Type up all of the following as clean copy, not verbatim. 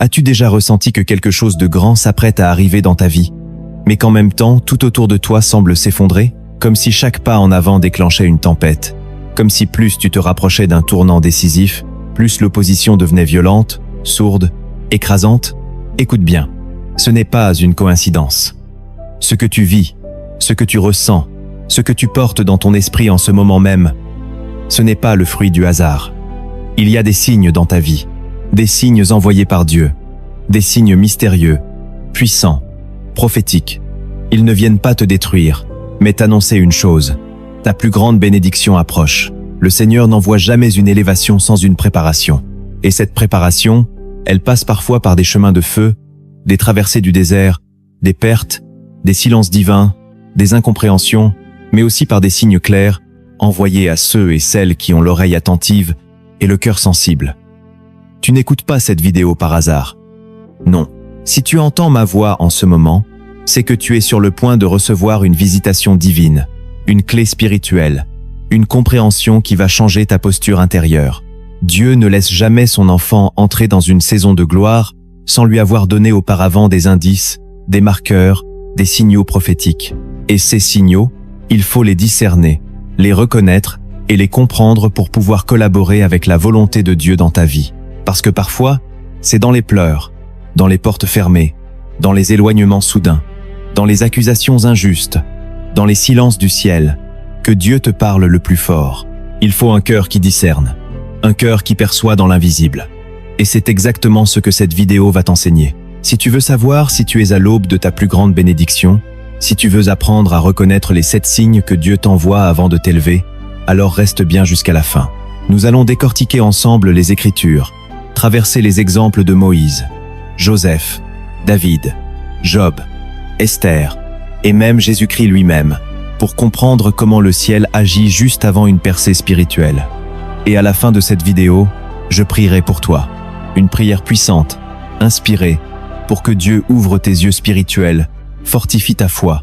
As-tu déjà ressenti que quelque chose de grand s'apprête à arriver dans ta vie, mais qu'en même temps, tout autour de toi semble s'effondrer, comme si chaque pas en avant déclenchait une tempête, comme si plus tu te rapprochais d'un tournant décisif, plus l'opposition devenait violente, sourde, écrasante? Écoute bien, ce n'est pas une coïncidence. Ce que tu vis, ce que tu ressens, ce que tu portes dans ton esprit en ce moment même, ce n'est pas le fruit du hasard. Il y a des signes dans ta vie, des signes envoyés par Dieu, des signes mystérieux, puissants, prophétiques. Ils ne viennent pas te détruire, mais t'annoncer une chose. Ta plus grande bénédiction approche. Le Seigneur n'envoie jamais une élévation sans une préparation. Et cette préparation, elle passe parfois par des chemins de feu, des traversées du désert, des pertes, des silences divins, des incompréhensions, mais aussi par des signes clairs, envoyés à ceux et celles qui ont l'oreille attentive et le cœur sensible. Tu n'écoutes pas cette vidéo par hasard. Non. Si tu entends ma voix en ce moment, c'est que tu es sur le point de recevoir une visitation divine, une clé spirituelle, une compréhension qui va changer ta posture intérieure. Dieu ne laisse jamais son enfant entrer dans une saison de gloire sans lui avoir donné auparavant des indices, des marqueurs, des signaux prophétiques. Et ces signaux, il faut les discerner, les reconnaître et les comprendre pour pouvoir collaborer avec la volonté de Dieu dans ta vie. Parce que parfois, c'est dans les pleurs, dans les portes fermées, dans les éloignements soudains, dans les accusations injustes, dans les silences du ciel, que Dieu te parle le plus fort. Il faut un cœur qui discerne, un cœur qui perçoit dans l'invisible. Et c'est exactement ce que cette vidéo va t'enseigner. Si tu veux savoir si tu es à l'aube de ta plus grande bénédiction, si tu veux apprendre à reconnaître les 7 signes que Dieu t'envoie avant de t'élever, alors reste bien jusqu'à la fin. Nous allons décortiquer ensemble les Écritures, traverser les exemples de Moïse, Joseph, David, Job, Esther et même Jésus-Christ lui-même, pour comprendre comment le ciel agit juste avant une percée spirituelle. Et à la fin de cette vidéo, je prierai pour toi. Une prière puissante, inspirée, pour que Dieu ouvre tes yeux spirituels, fortifie ta foi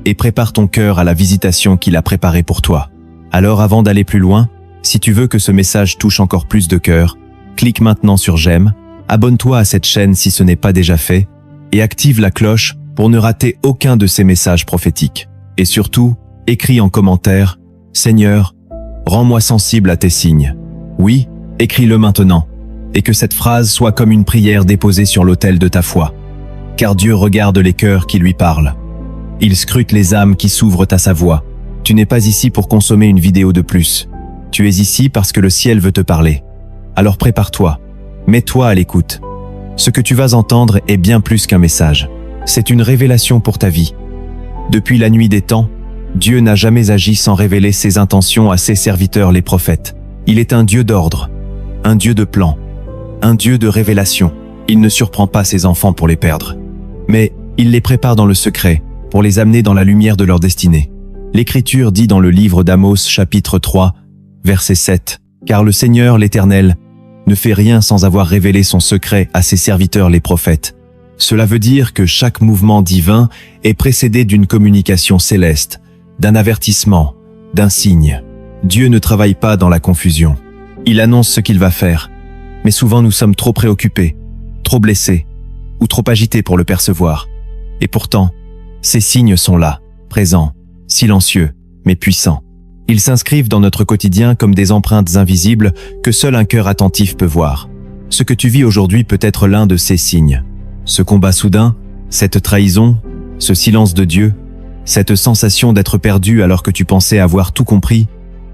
et prépare ton cœur à la visitation qu'il a préparée pour toi. Alors avant d'aller plus loin, si tu veux que ce message touche encore plus de cœurs, clique maintenant sur j'aime, abonne-toi à cette chaîne si ce n'est pas déjà fait et active la cloche pour ne rater aucun de ces messages prophétiques. Et surtout, écris en commentaire « Seigneur, rends-moi sensible à tes signes ». Oui, écris-le maintenant, et que cette phrase soit comme une prière déposée sur l'autel de ta foi. Car Dieu regarde les cœurs qui lui parlent. Il scrute les âmes qui s'ouvrent à sa voix. Tu n'es pas ici pour consommer une vidéo de plus. Tu es ici parce que le ciel veut te parler. Alors prépare-toi, mets-toi à l'écoute. Ce que tu vas entendre est bien plus qu'un message. C'est une révélation pour ta vie. Depuis la nuit des temps, Dieu n'a jamais agi sans révéler ses intentions à ses serviteurs les prophètes. Il est un Dieu d'ordre, un Dieu de plan, un Dieu de révélation. Il ne surprend pas ses enfants pour les perdre, mais il les prépare dans le secret pour les amener dans la lumière de leur destinée. L'Écriture dit dans le livre d'Amos chapitre 3, verset 7, « Car le Seigneur l'Éternel ne fait rien sans avoir révélé son secret à ses serviteurs les prophètes. » Cela veut dire que chaque mouvement divin est précédé d'une communication céleste, d'un avertissement, d'un signe. Dieu ne travaille pas dans la confusion. Il annonce ce qu'il va faire, mais souvent nous sommes trop préoccupés, trop blessés ou trop agités pour le percevoir. Et pourtant, ces signes sont là, présents, silencieux, mais puissants. Ils s'inscrivent dans notre quotidien comme des empreintes invisibles que seul un cœur attentif peut voir. Ce que tu vis aujourd'hui peut être l'un de ces signes. Ce combat soudain, cette trahison, ce silence de Dieu, cette sensation d'être perdu alors que tu pensais avoir tout compris,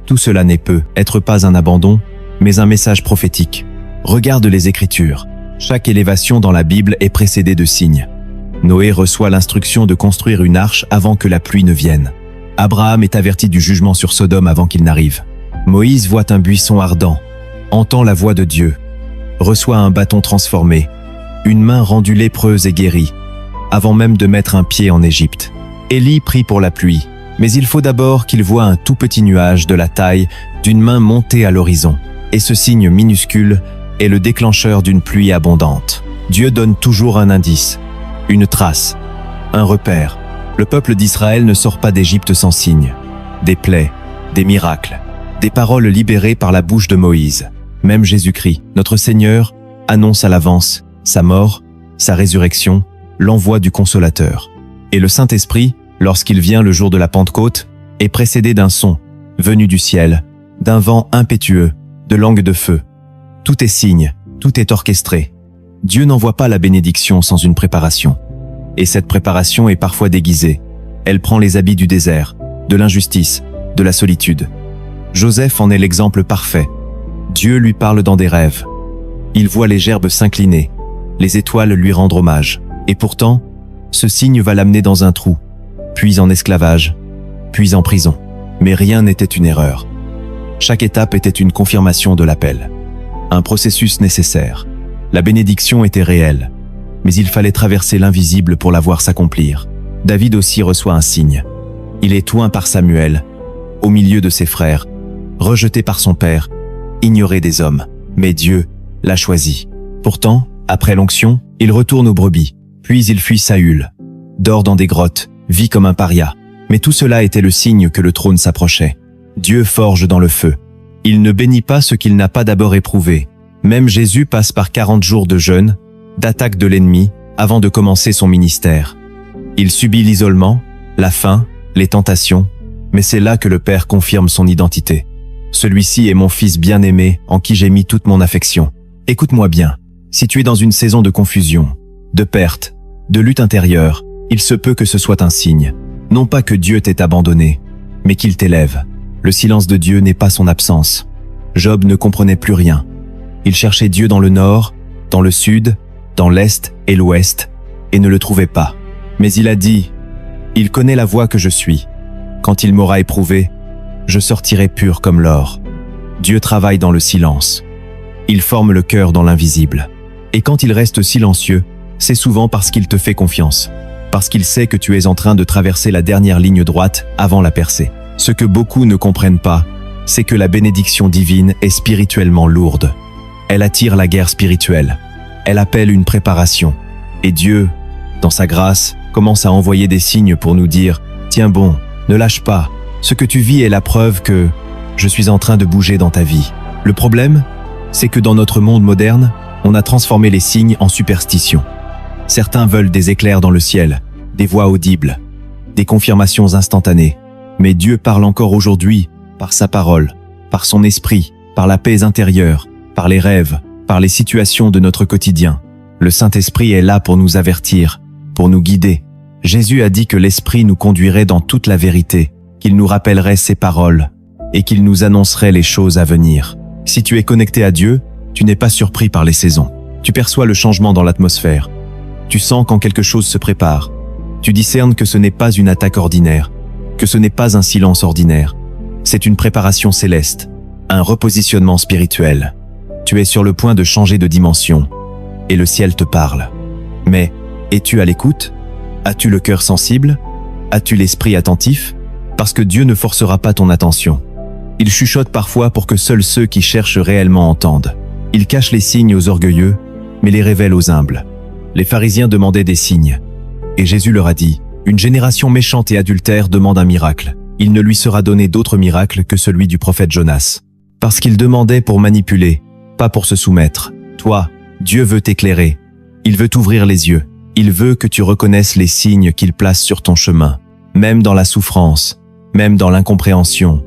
tout cela n'est peut-être pas un abandon, mais un message prophétique. Regarde les Écritures. Chaque élévation dans la Bible est précédée de signes. Noé reçoit l'instruction de construire une arche avant que la pluie ne vienne. Abraham est averti du jugement sur Sodome avant qu'il n'arrive. Moïse voit un buisson ardent, entend la voix de Dieu, reçoit un bâton transformé, une main rendue lépreuse et guérie, avant même de mettre un pied en Égypte. Élie prie pour la pluie, mais il faut d'abord qu'il voie un tout petit nuage de la taille d'une main montée à l'horizon. Et ce signe minuscule est le déclencheur d'une pluie abondante. Dieu donne toujours un indice, une trace, un repère. Le peuple d'Israël ne sort pas d'Égypte sans signe. Des plaies, des miracles, des paroles libérées par la bouche de Moïse. Même Jésus-Christ, notre Seigneur, annonce à l'avance sa mort, sa résurrection, l'envoi du Consolateur. Et le Saint-Esprit, lorsqu'il vient le jour de la Pentecôte, est précédé d'un son, venu du ciel, d'un vent impétueux, de langue de feu. Tout est signe, tout est orchestré. Dieu n'envoie pas la bénédiction sans une préparation. Et cette préparation est parfois déguisée. Elle prend les habits du désert, de l'injustice, de la solitude. Joseph en est l'exemple parfait. Dieu lui parle dans des rêves. Il voit les gerbes s'incliner, les étoiles lui rendre hommage. Et pourtant, ce signe va l'amener dans un trou, puis en esclavage, puis en prison. Mais rien n'était une erreur. Chaque étape était une confirmation de l'appel. Un processus nécessaire. La bénédiction était réelle, mais il fallait traverser l'invisible pour la voir s'accomplir. David aussi reçoit un signe. Il est oint par Samuel, au milieu de ses frères, rejeté par son père, ignoré des hommes. Mais Dieu l'a choisi. Pourtant, après l'onction, il retourne aux brebis, puis il fuit Saül, dort dans des grottes, vit comme un paria. Mais tout cela était le signe que le trône s'approchait. Dieu forge dans le feu. Il ne bénit pas ce qu'il n'a pas d'abord éprouvé. Même Jésus passe par 40 jours de jeûne, d'attaque de l'ennemi, avant de commencer son ministère. Il subit l'isolement, la faim, les tentations, mais c'est là que le Père confirme son identité. Celui-ci est mon Fils bien-aimé, en qui j'ai mis toute mon affection. Écoute-moi bien, si tu es dans une saison de confusion, de perte, de lutte intérieure, il se peut que ce soit un signe. Non pas que Dieu t'ait abandonné, mais qu'il t'élève. Le silence de Dieu n'est pas son absence. Job ne comprenait plus rien. Il cherchait Dieu dans le nord, dans le sud, dans l'est et l'ouest, et ne le trouvait pas. Mais il a dit, « Il connaît la voie que je suis. Quand il m'aura éprouvé, je sortirai pur comme l'or. » Dieu travaille dans le silence. Il forme le cœur dans l'invisible. Et quand il reste silencieux, c'est souvent parce qu'il te fait confiance. Parce qu'il sait que tu es en train de traverser la dernière ligne droite avant la percée. Ce que beaucoup ne comprennent pas, c'est que la bénédiction divine est spirituellement lourde. Elle attire la guerre spirituelle. Elle appelle une préparation. Et Dieu, dans sa grâce, commence à envoyer des signes pour nous dire « Tiens bon, ne lâche pas. Ce que tu vis est la preuve que je suis en train de bouger dans ta vie. » Le problème, c'est que dans notre monde moderne, on a transformé les signes en superstitions. Certains veulent des éclairs dans le ciel, des voix audibles, des confirmations instantanées. Mais Dieu parle encore aujourd'hui, par sa parole, par son esprit, par la paix intérieure, par les rêves, par les situations de notre quotidien. Le Saint-Esprit est là pour nous avertir, pour nous guider. Jésus a dit que l'Esprit nous conduirait dans toute la vérité, qu'il nous rappellerait ses paroles et qu'il nous annoncerait les choses à venir. Si tu es connecté à Dieu, tu n'es pas surpris par les saisons. Tu perçois le changement dans l'atmosphère. Tu sens quand quelque chose se prépare. Tu discernes que ce n'est pas une attaque ordinaire, que ce n'est pas un silence ordinaire. C'est une préparation céleste, un repositionnement spirituel. Tu es sur le point de changer de dimension, et le ciel te parle. Mais, es-tu à l'écoute? As-tu le cœur sensible? As-tu l'esprit attentif? Parce que Dieu ne forcera pas ton attention. Il chuchote parfois pour que seuls ceux qui cherchent réellement entendent. Il cache les signes aux orgueilleux, mais les révèle aux humbles. Les pharisiens demandaient des signes. Et Jésus leur a dit, « Une génération méchante et adultère demande un miracle. Il ne lui sera donné d'autre miracle que celui du prophète Jonas. » Parce qu'il demandait pour manipuler, pas pour se soumettre. Toi, Dieu veut t'éclairer. Il veut t'ouvrir les yeux. Il veut que tu reconnaisses les signes qu'il place sur ton chemin, même dans la souffrance, même dans l'incompréhension,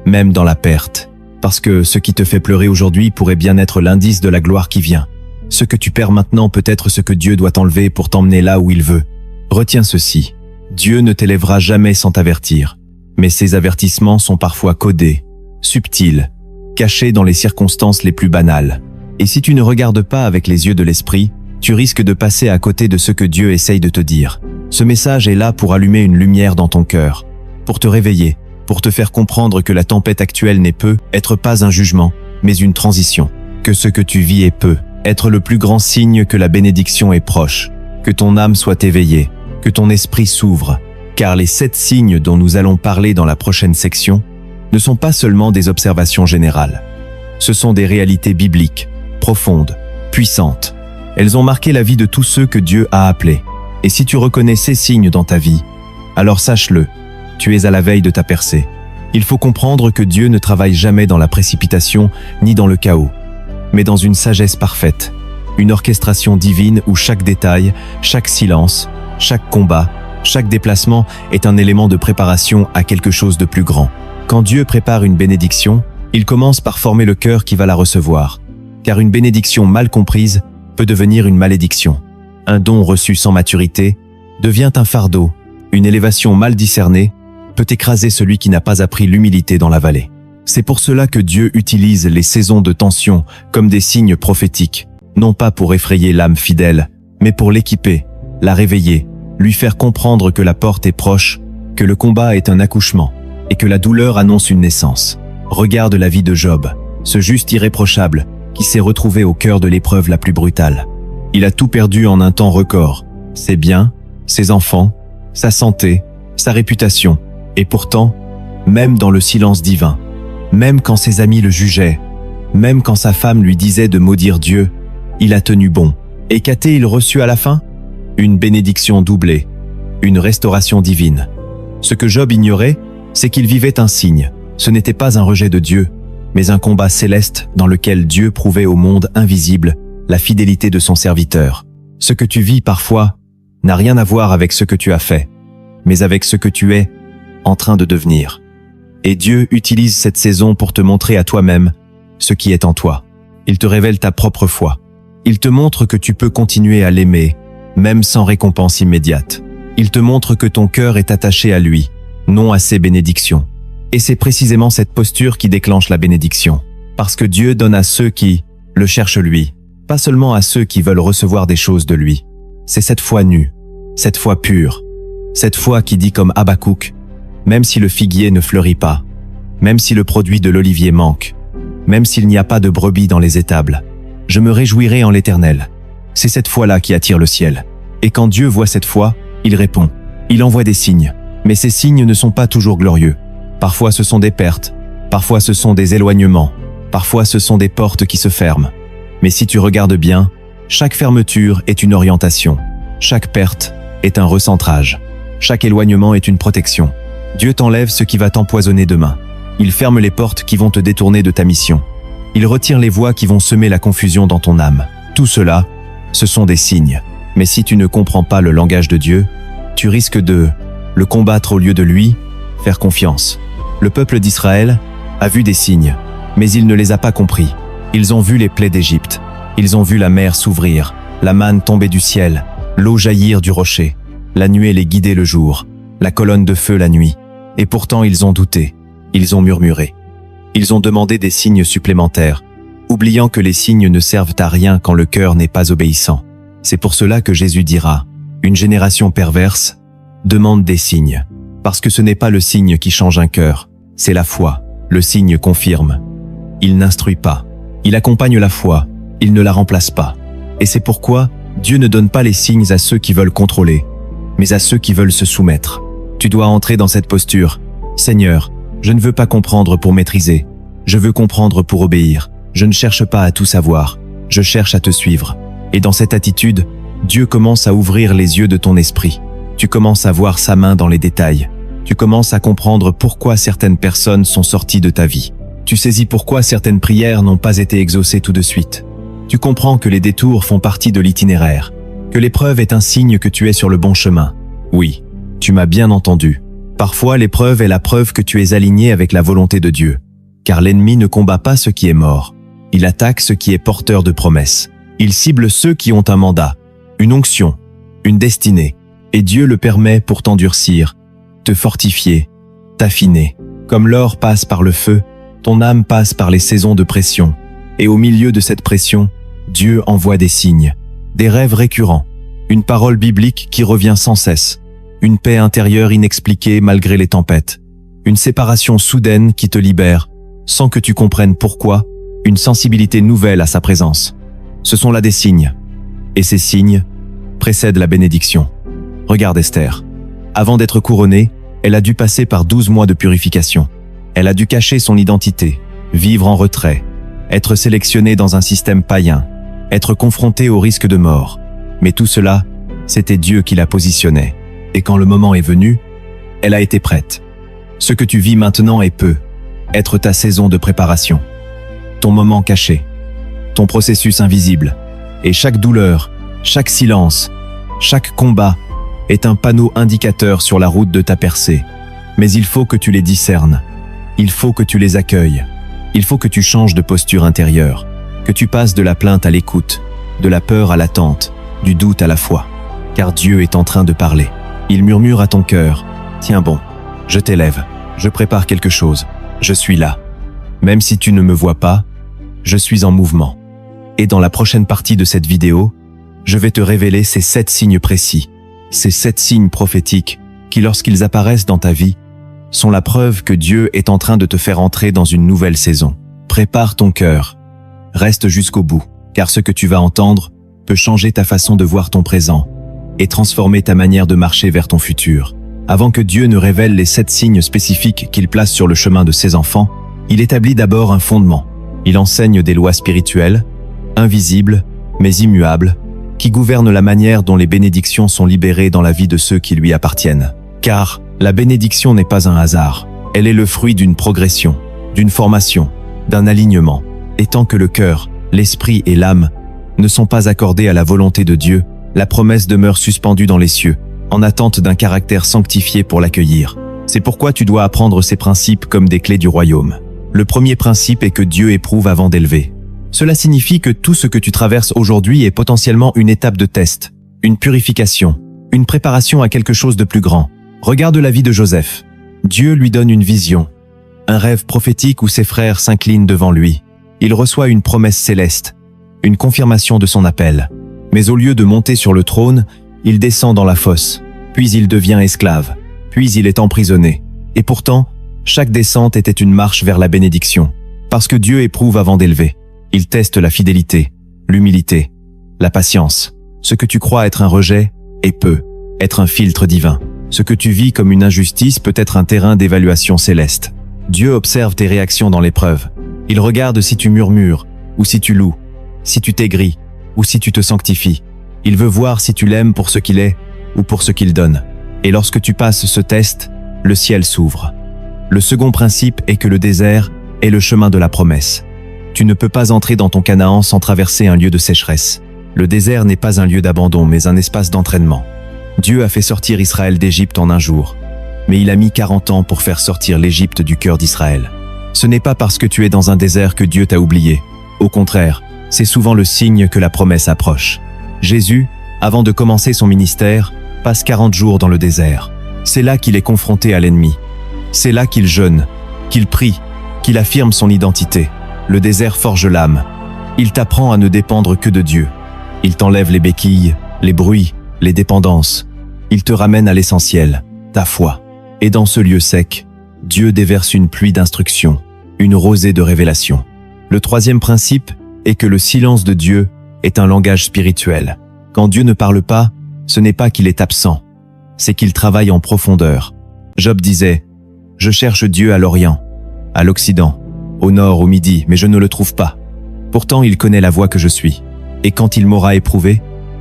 même dans la perte. Parce que ce qui te fait pleurer aujourd'hui pourrait bien être l'indice de la gloire qui vient. Ce que tu perds maintenant peut être ce que Dieu doit t'enlever pour t'emmener là où il veut. Retiens ceci. Dieu ne t'élèvera jamais sans t'avertir. Mais ces avertissements sont parfois codés, subtils, cachés dans les circonstances les plus banales. Et si tu ne regardes pas avec les yeux de l'esprit, tu risques de passer à côté de ce que Dieu essaye de te dire. Ce message est là pour allumer une lumière dans ton cœur, pour te réveiller, pour te faire comprendre que la tempête actuelle n'est peut être pas un jugement, mais une transition. Que ce que tu vis est peut être le plus grand signe que la bénédiction est proche. Que ton âme soit éveillée, que ton esprit s'ouvre, car les 7 signes dont nous allons parler dans la prochaine section ne sont pas seulement des observations générales. Ce sont des réalités bibliques, profondes, puissantes. Elles ont marqué la vie de tous ceux que Dieu a appelés. Et si tu reconnais ces signes dans ta vie, alors sache-le, tu es à la veille de ta percée. Il faut comprendre que Dieu ne travaille jamais dans la précipitation ni dans le chaos, mais dans une sagesse parfaite. une orchestration divine où chaque détail, chaque silence, chaque combat, chaque déplacement est un élément de préparation à quelque chose de plus grand. Quand Dieu prépare une bénédiction, il commence par former le cœur qui va la recevoir. Car une bénédiction mal comprise peut devenir une malédiction. Un don reçu sans maturité devient un fardeau. Une élévation mal discernée peut écraser celui qui n'a pas appris l'humilité dans la vallée. C'est pour cela que Dieu utilise les saisons de tension comme des signes prophétiques, non pas pour effrayer l'âme fidèle, mais pour l'équiper, la réveiller, lui faire comprendre que la porte est proche, que le combat est un accouchement, et que la douleur annonce une naissance. Regarde la vie de Job, ce juste irréprochable, qui s'est retrouvé au cœur de l'épreuve la plus brutale. Il a tout perdu en un temps record, ses biens, ses enfants, sa santé, sa réputation, et pourtant, même dans le silence divin, même quand ses amis le jugeaient, même quand sa femme lui disait de maudire Dieu, il a tenu bon. Et qu'a-t-il reçu à la fin? Une bénédiction doublée, une restauration divine. Ce que Job ignorait, c'est qu'il vivait un signe. Ce n'était pas un rejet de Dieu, mais un combat céleste dans lequel Dieu prouvait au monde invisible la fidélité de son serviteur. Ce que tu vis parfois n'a rien à voir avec ce que tu as fait, mais avec ce que tu es en train de devenir. Et Dieu utilise cette saison pour te montrer à toi-même ce qui est en toi. Il te révèle ta propre foi. Il te montre que tu peux continuer à l'aimer, même sans récompense immédiate. Il te montre que ton cœur est attaché à lui, non à ses bénédictions. Et c'est précisément cette posture qui déclenche la bénédiction. Parce que Dieu donne à ceux qui le cherchent lui, pas seulement à ceux qui veulent recevoir des choses de lui. C'est cette foi nue, cette foi pure, cette foi qui dit comme Habakkuk, même si le figuier ne fleurit pas, même si le produit de l'olivier manque, même s'il n'y a pas de brebis dans les étables, je me réjouirai en l'Éternel. C'est cette foi-là qui attire le ciel. Et quand Dieu voit cette foi, il répond. Il envoie des signes. Mais ces signes ne sont pas toujours glorieux. Parfois ce sont des pertes, parfois ce sont des éloignements, parfois ce sont des portes qui se ferment. Mais si tu regardes bien, chaque fermeture est une orientation. Chaque perte est un recentrage. Chaque éloignement est une protection. Dieu t'enlève ce qui va t'empoisonner demain. Il ferme les portes qui vont te détourner de ta mission. Il retire les voies qui vont semer la confusion dans ton âme. Tout cela, ce sont des signes. Mais si tu ne comprends pas le langage de Dieu, tu risques de le combattre au lieu de lui faire confiance. Le peuple d'Israël a vu des signes, mais il ne les a pas compris. Ils ont vu les plaies d'Égypte. Ils ont vu la mer s'ouvrir, la manne tomber du ciel, l'eau jaillir du rocher, la nuée les guider le jour, la colonne de feu la nuit. Et pourtant ils ont douté, ils ont murmuré. Ils ont demandé des signes supplémentaires, oubliant que les signes ne servent à rien quand le cœur n'est pas obéissant. C'est pour cela que Jésus dira, une génération perverse demande des signes, parce que ce n'est pas le signe qui change un cœur, c'est la foi. Le signe confirme. Il n'instruit pas, il accompagne la foi, il ne la remplace pas. Et c'est pourquoi Dieu ne donne pas les signes à ceux qui veulent contrôler, mais à ceux qui veulent se soumettre. Tu dois entrer dans cette posture. Seigneur, je ne veux pas comprendre pour maîtriser. Je veux comprendre pour obéir. Je ne cherche pas à tout savoir. Je cherche à te suivre. Et dans cette attitude, Dieu commence à ouvrir les yeux de ton esprit. Tu commences à voir sa main dans les détails. Tu commences à comprendre pourquoi certaines personnes sont sorties de ta vie. Tu saisis pourquoi certaines prières n'ont pas été exaucées tout de suite. Tu comprends que les détours font partie de l'itinéraire, que l'épreuve est un signe que tu es sur le bon chemin. Oui, tu m'as bien entendu. Parfois, l'épreuve est la preuve que tu es aligné avec la volonté de Dieu. Car l'ennemi ne combat pas ce qui est mort. Il attaque ce qui est porteur de promesses. Il cible ceux qui ont un mandat, une onction, une destinée. Et Dieu le permet pour t'endurcir, te fortifier, t'affiner. Comme l'or passe par le feu, ton âme passe par les saisons de pression. Et au milieu de cette pression, Dieu envoie des signes, des rêves récurrents, une parole biblique qui revient sans cesse, une paix intérieure inexpliquée malgré les tempêtes, une séparation soudaine qui te libère, sans que tu comprennes pourquoi, une sensibilité nouvelle à sa présence. Ce sont là des signes. Et ces signes précèdent la bénédiction. Regarde Esther. Avant d'être couronnée, elle a dû passer par 12 mois de purification. Elle a dû cacher son identité, vivre en retrait, être sélectionnée dans un système païen, être confrontée au risque de mort. Mais tout cela, c'était Dieu qui la positionnait. Et quand le moment est venu, elle a été prête. Ce que tu vis maintenant est peu, être ta saison de préparation, ton moment caché, ton processus invisible. Et chaque douleur, chaque silence, chaque combat est un panneau indicateur sur la route de ta percée. Mais il faut que tu les discernes. Il faut que tu les accueilles. Il faut que tu changes de posture intérieure, que tu passes de la plainte à l'écoute, de la peur à l'attente, du doute à la foi. Car Dieu est en train de parler. Il murmure à ton cœur, « Tiens bon, je t'élève, je prépare quelque chose, je suis là. Même si tu ne me vois pas, je suis en mouvement. » Et dans la prochaine partie de cette vidéo, je vais te révéler ces 7 signes précis, ces 7 signes prophétiques qui, lorsqu'ils apparaissent dans ta vie, sont la preuve que Dieu est en train de te faire entrer dans une nouvelle saison. Prépare ton cœur. Reste jusqu'au bout, car ce que tu vas entendre peut changer ta façon de voir ton présent et transformer ta manière de marcher vers ton futur. Avant que Dieu ne révèle les 7 signes spécifiques qu'il place sur le chemin de ses enfants, il établit d'abord un fondement. Il enseigne des lois spirituelles, invisibles, mais immuables, qui gouvernent la manière dont les bénédictions sont libérées dans la vie de ceux qui lui appartiennent. Car la bénédiction n'est pas un hasard, elle est le fruit d'une progression, d'une formation, d'un alignement. Et tant que le cœur, l'esprit et l'âme ne sont pas accordés à la volonté de Dieu, la promesse demeure suspendue dans les cieux, en attente d'un caractère sanctifié pour l'accueillir. C'est pourquoi tu dois apprendre ces principes comme des clés du royaume. Le premier principe est que Dieu éprouve avant d'élever. Cela signifie que tout ce que tu traverses aujourd'hui est potentiellement une étape de test, une purification, une préparation à quelque chose de plus grand. Regarde la vie de Joseph. Dieu lui donne une vision, un rêve prophétique où ses frères s'inclinent devant lui. Il reçoit une promesse céleste, une confirmation de son appel. Mais au lieu de monter sur le trône, il descend dans la fosse, puis il devient esclave, puis il est emprisonné. Et pourtant, chaque descente était une marche vers la bénédiction, parce que Dieu éprouve avant d'élever. Il teste la fidélité, l'humilité, la patience. Ce que tu crois être un rejet peut être un filtre divin. Ce que tu vis comme une injustice peut être un terrain d'évaluation céleste. Dieu observe tes réactions dans l'épreuve. Il regarde si tu murmures, ou si tu loues, si tu t'aigris, ou si tu te sanctifies. Il veut voir si tu l'aimes pour ce qu'il est, ou pour ce qu'il donne. Et lorsque tu passes ce test, le ciel s'ouvre. Le second principe est que le désert est le chemin de la promesse. Tu ne peux pas entrer dans ton Canaan sans traverser un lieu de sécheresse. Le désert n'est pas un lieu d'abandon, mais un espace d'entraînement. Dieu a fait sortir Israël d'Égypte en un jour, mais il a mis 40 ans pour faire sortir l'Égypte du cœur d'Israël. Ce n'est pas parce que tu es dans un désert que Dieu t'a oublié. Au contraire, c'est souvent le signe que la promesse approche. Jésus, avant de commencer son ministère, passe 40 jours dans le désert. C'est là qu'il est confronté à l'ennemi. C'est là qu'il jeûne, qu'il prie, qu'il affirme son identité. Le désert forge l'âme. Il t'apprend à ne dépendre que de Dieu. Il t'enlève les béquilles, les bruits, les dépendances. Il te ramène à l'essentiel, ta foi. Et dans ce lieu sec, Dieu déverse une pluie d'instruction, une rosée de révélation. Le troisième principe est que le silence de Dieu est un langage spirituel. Quand Dieu ne parle pas, ce n'est pas qu'il est absent, c'est qu'il travaille en profondeur. Job disait « Je cherche Dieu à l'Orient, à l'Occident, au Nord, au Midi, mais je ne le trouve pas. Pourtant il connaît la voie que je suis, et quand il m'aura éprouvé,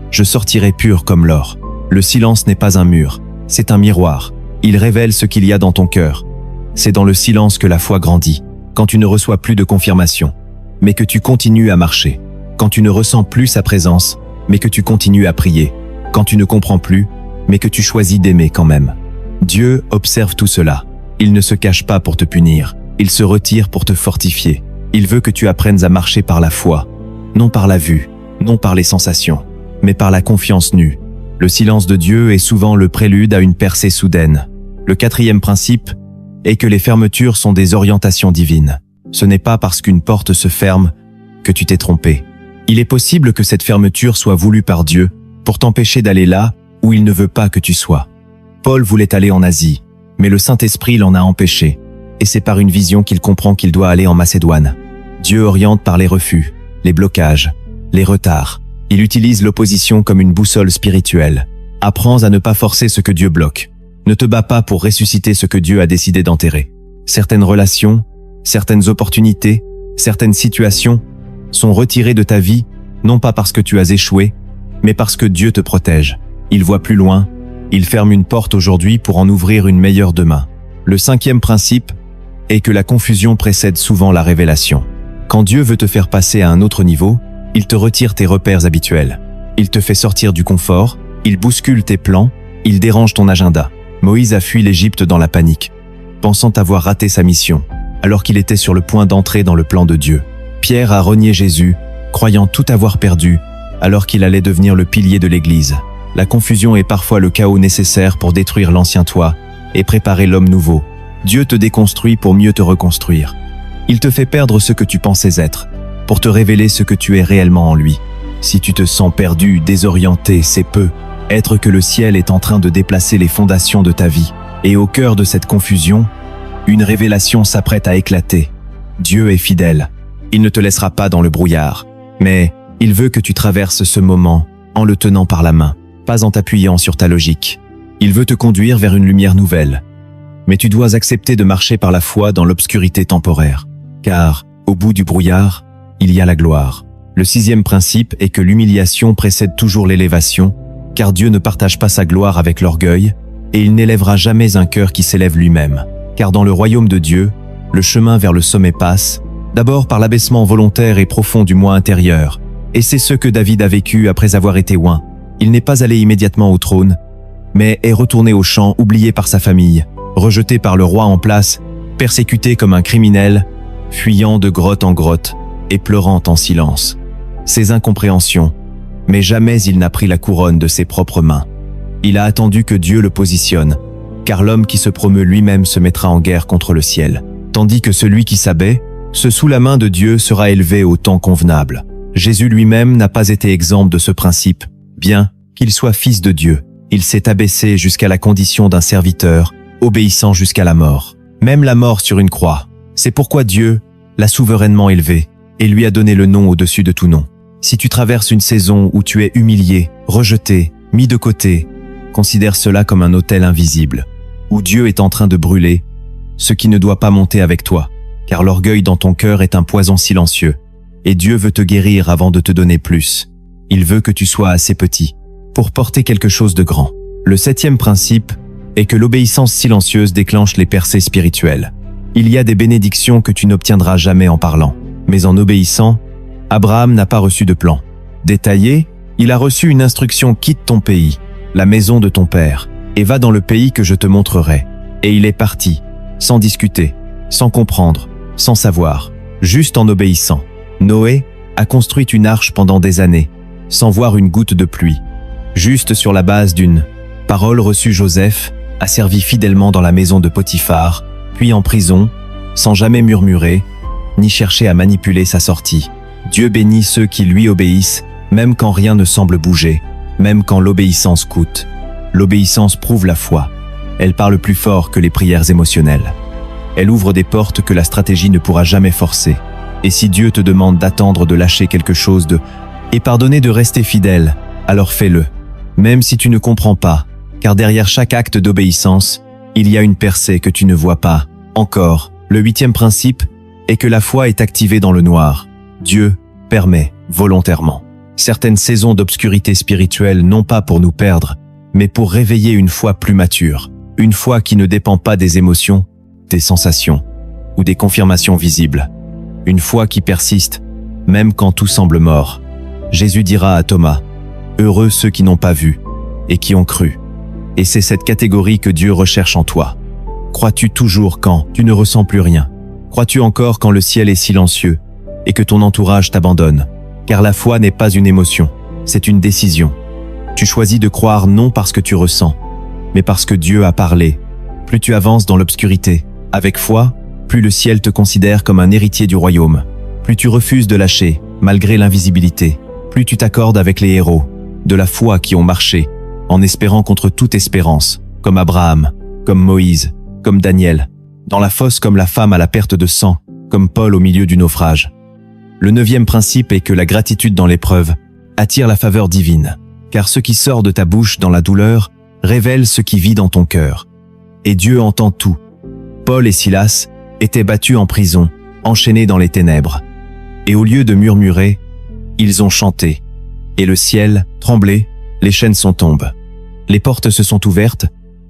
je sortirai pur comme l'or. » Le silence n'est pas un mur, c'est un miroir. Il révèle ce qu'il y a dans ton cœur. C'est dans le silence que la foi grandit, quand tu ne reçois plus de confirmation, mais que tu continues à marcher, quand tu ne ressens plus sa présence, mais que tu continues à prier, quand tu ne comprends plus, mais que tu choisis d'aimer quand même. Dieu observe tout cela. Il ne se cache pas pour te punir, il se retire pour te fortifier. Il veut que tu apprennes à marcher par la foi, non par la vue, non par les sensations, mais par la confiance nue. Le silence de Dieu est souvent le prélude à une percée soudaine. Le quatrième principe est que les fermetures sont des orientations divines. Ce n'est pas parce qu'une porte se ferme que tu t'es trompé. Il est possible que cette fermeture soit voulue par Dieu pour t'empêcher d'aller là où il ne veut pas que tu sois. Paul voulait aller en Asie, mais le Saint-Esprit l'en a empêché, et c'est par une vision qu'il comprend qu'il doit aller en Macédoine. Dieu oriente par les refus, les blocages, les retards. Il utilise l'opposition comme une boussole spirituelle. Apprends à ne pas forcer ce que Dieu bloque. Ne te bats pas pour ressusciter ce que Dieu a décidé d'enterrer. Certaines relations, certaines opportunités, certaines situations sont retirées de ta vie, non pas parce que tu as échoué, mais parce que Dieu te protège. Il voit plus loin, il ferme une porte aujourd'hui pour en ouvrir une meilleure demain. Le cinquième principe est que la confusion précède souvent la révélation. Quand Dieu veut te faire passer à un autre niveau, Il te retire tes repères habituels. Il te fait sortir du confort, il bouscule tes plans, il dérange ton agenda. Moïse a fui l'Égypte dans la panique, pensant avoir raté sa mission, alors qu'il était sur le point d'entrer dans le plan de Dieu. Pierre a renié Jésus, croyant tout avoir perdu, alors qu'il allait devenir le pilier de l'Église. La confusion est parfois le chaos nécessaire pour détruire l'ancien toi et préparer l'homme nouveau. Dieu te déconstruit pour mieux te reconstruire. Il te fait perdre ce que tu pensais être, pour te révéler ce que tu es réellement en lui. Si tu te sens perdu, désorienté, c'est peu. Être que le ciel est en train de déplacer les fondations de ta vie. Et au cœur de cette confusion, une révélation s'apprête à éclater. Dieu est fidèle. Il ne te laissera pas dans le brouillard. Mais il veut que tu traverses ce moment en le tenant par la main, pas en t'appuyant sur ta logique. Il veut te conduire vers une lumière nouvelle. Mais tu dois accepter de marcher par la foi dans l'obscurité temporaire. Car, au bout du brouillard, il y a la gloire. Le 6e principe est que l'humiliation précède toujours l'élévation, car Dieu ne partage pas sa gloire avec l'orgueil, et il n'élèvera jamais un cœur qui s'élève lui-même. Car dans le royaume de Dieu, le chemin vers le sommet passe, d'abord par l'abaissement volontaire et profond du moi intérieur. Et c'est ce que David a vécu après avoir été oint. Il n'est pas allé immédiatement au trône, mais est retourné au champ, oublié par sa famille, rejeté par le roi en place, persécuté comme un criminel, fuyant de grotte en grotte et pleurant en silence. Ses incompréhensions, mais jamais il n'a pris la couronne de ses propres mains. Il a attendu que Dieu le positionne, car l'homme qui se promeut lui-même se mettra en guerre contre le ciel, tandis que celui qui s'abaisse, sous la main de Dieu sera élevé au temps convenable. Jésus lui-même n'a pas été exempt de ce principe, bien qu'il soit fils de Dieu. Il s'est abaissé jusqu'à la condition d'un serviteur, obéissant jusqu'à la mort, même la mort sur une croix. C'est pourquoi Dieu l'a souverainement élevé et lui a donné le nom au-dessus de tout nom. Si tu traverses une saison où tu es humilié, rejeté, mis de côté, considère cela comme un autel invisible, où Dieu est en train de brûler ce qui ne doit pas monter avec toi, car l'orgueil dans ton cœur est un poison silencieux, et Dieu veut te guérir avant de te donner plus. Il veut que tu sois assez petit pour porter quelque chose de grand. Le 7e principe est que l'obéissance silencieuse déclenche les percées spirituelles. Il y a des bénédictions que tu n'obtiendras jamais en parlant, mais en obéissant, Abraham n'a pas reçu de plan détaillé, il a reçu une instruction: quitte ton pays, la maison de ton père, et va dans le pays que je te montrerai. Et il est parti, sans discuter, sans comprendre, sans savoir, juste en obéissant. Noé a construit une arche pendant des années, sans voir une goutte de pluie. Juste sur la base d'une parole reçue, Joseph a servi fidèlement dans la maison de Potiphar, puis en prison, sans jamais murmurer, ni chercher à manipuler sa sortie. Dieu bénit ceux qui lui obéissent, même quand rien ne semble bouger, même quand l'obéissance coûte. L'obéissance prouve la foi. Elle parle plus fort que les prières émotionnelles. Elle ouvre des portes que la stratégie ne pourra jamais forcer. Et si Dieu te demande d'attendre, de lâcher quelque chose et pardonner, de rester fidèle, alors fais-le. Même si tu ne comprends pas, car derrière chaque acte d'obéissance, il y a une percée que tu ne vois pas encore. Le 8e principe est que la foi est activée dans le noir. Dieu permet, volontairement, certaines saisons d'obscurité spirituelle, non pas pour nous perdre, mais pour réveiller une foi plus mature, une foi qui ne dépend pas des émotions, des sensations ou des confirmations visibles, une foi qui persiste, même quand tout semble mort. Jésus dira à Thomas: « Heureux ceux qui n'ont pas vu et qui ont cru ». Et c'est cette catégorie que Dieu recherche en toi. Crois-tu toujours quand tu ne ressens plus rien? Crois-tu encore quand le ciel est silencieux et que ton entourage t'abandonne? Car la foi n'est pas une émotion, c'est une décision. Tu choisis de croire non parce que tu ressens, mais parce que Dieu a parlé. Plus tu avances dans l'obscurité, avec foi, plus le ciel te considère comme un héritier du royaume. Plus tu refuses de lâcher, malgré l'invisibilité, plus tu t'accordes avec les héros de la foi qui ont marché, en espérant contre toute espérance, comme Abraham, comme Moïse, comme Daniel, dans la fosse comme la femme à la perte de sang, comme Paul au milieu du naufrage. Le 9e principe est que la gratitude dans l'épreuve attire la faveur divine, car ce qui sort de ta bouche dans la douleur révèle ce qui vit dans ton cœur. Et Dieu entend tout. Paul et Silas étaient battus en prison, enchaînés dans les ténèbres. Et au lieu de murmurer, ils ont chanté. Et le ciel tremblait, les chaînes sont tombées. Les portes se sont ouvertes,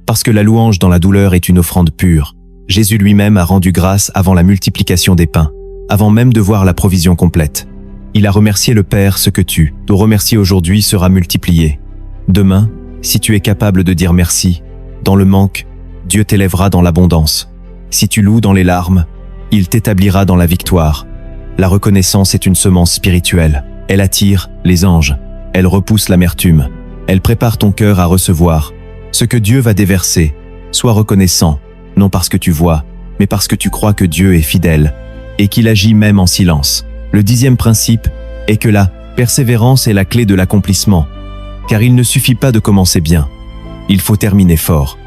parce que la louange dans la douleur est une offrande pure. Jésus lui-même a rendu grâce avant la multiplication des pains, avant même de voir la provision complète. Il a remercié le Père, ce que tu dois remercier aujourd'hui sera multiplié. Demain, si tu es capable de dire merci, dans le manque, Dieu t'élèvera dans l'abondance. Si tu loues dans les larmes, il t'établira dans la victoire. La reconnaissance est une semence spirituelle. Elle attire les anges. Elle repousse l'amertume. Elle prépare ton cœur à recevoir ce que Dieu va déverser. Sois reconnaissant, non parce que tu vois, mais parce que tu crois que Dieu est fidèle et qu'il agit même en silence. Le 10e principe est que la persévérance est la clé de l'accomplissement, car il ne suffit pas de commencer bien. Il faut terminer fort.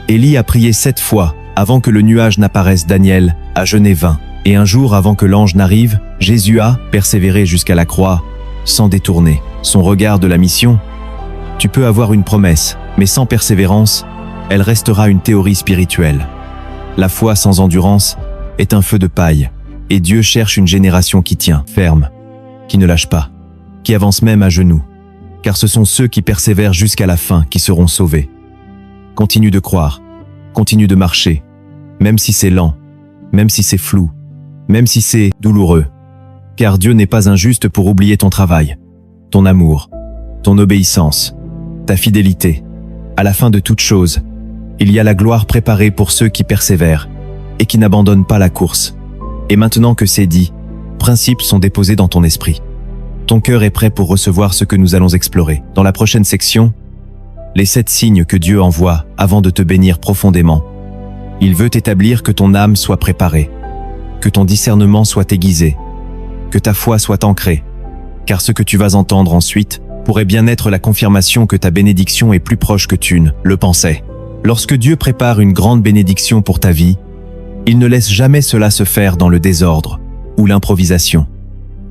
Élie a prié 7 fois avant que le nuage n'apparaisse. Daniel a jeûné 20. Et un jour avant que l'ange n'arrive, Jésus a persévéré jusqu'à la croix, sans détourner son regard de la mission. Tu peux avoir une promesse, mais sans persévérance, elle restera une théorie spirituelle. La foi sans endurance est un feu de paille, et Dieu cherche une génération qui tient ferme, qui ne lâche pas, qui avance même à genoux, car ce sont ceux qui persévèrent jusqu'à la fin qui seront sauvés. Continue de croire, continue de marcher, même si c'est lent, même si c'est flou, même si c'est douloureux, car Dieu n'est pas injuste pour oublier ton travail, ton amour, ton obéissance, ta fidélité. À la fin de toute chose, il y a la gloire préparée pour ceux qui persévèrent et qui n'abandonnent pas la course. Et maintenant que c'est dit, principes sont déposés dans ton esprit. Ton cœur est prêt pour recevoir ce que nous allons explorer. Dans la prochaine section, les 7 signes que Dieu envoie avant de te bénir profondément. Il veut établir que ton âme soit préparée, que ton discernement soit aiguisé, que ta foi soit ancrée, car ce que tu vas entendre ensuite pourrait bien être la confirmation que ta bénédiction est plus proche que tu ne le pensais. Lorsque Dieu prépare une grande bénédiction pour ta vie, il ne laisse jamais cela se faire dans le désordre ou l'improvisation,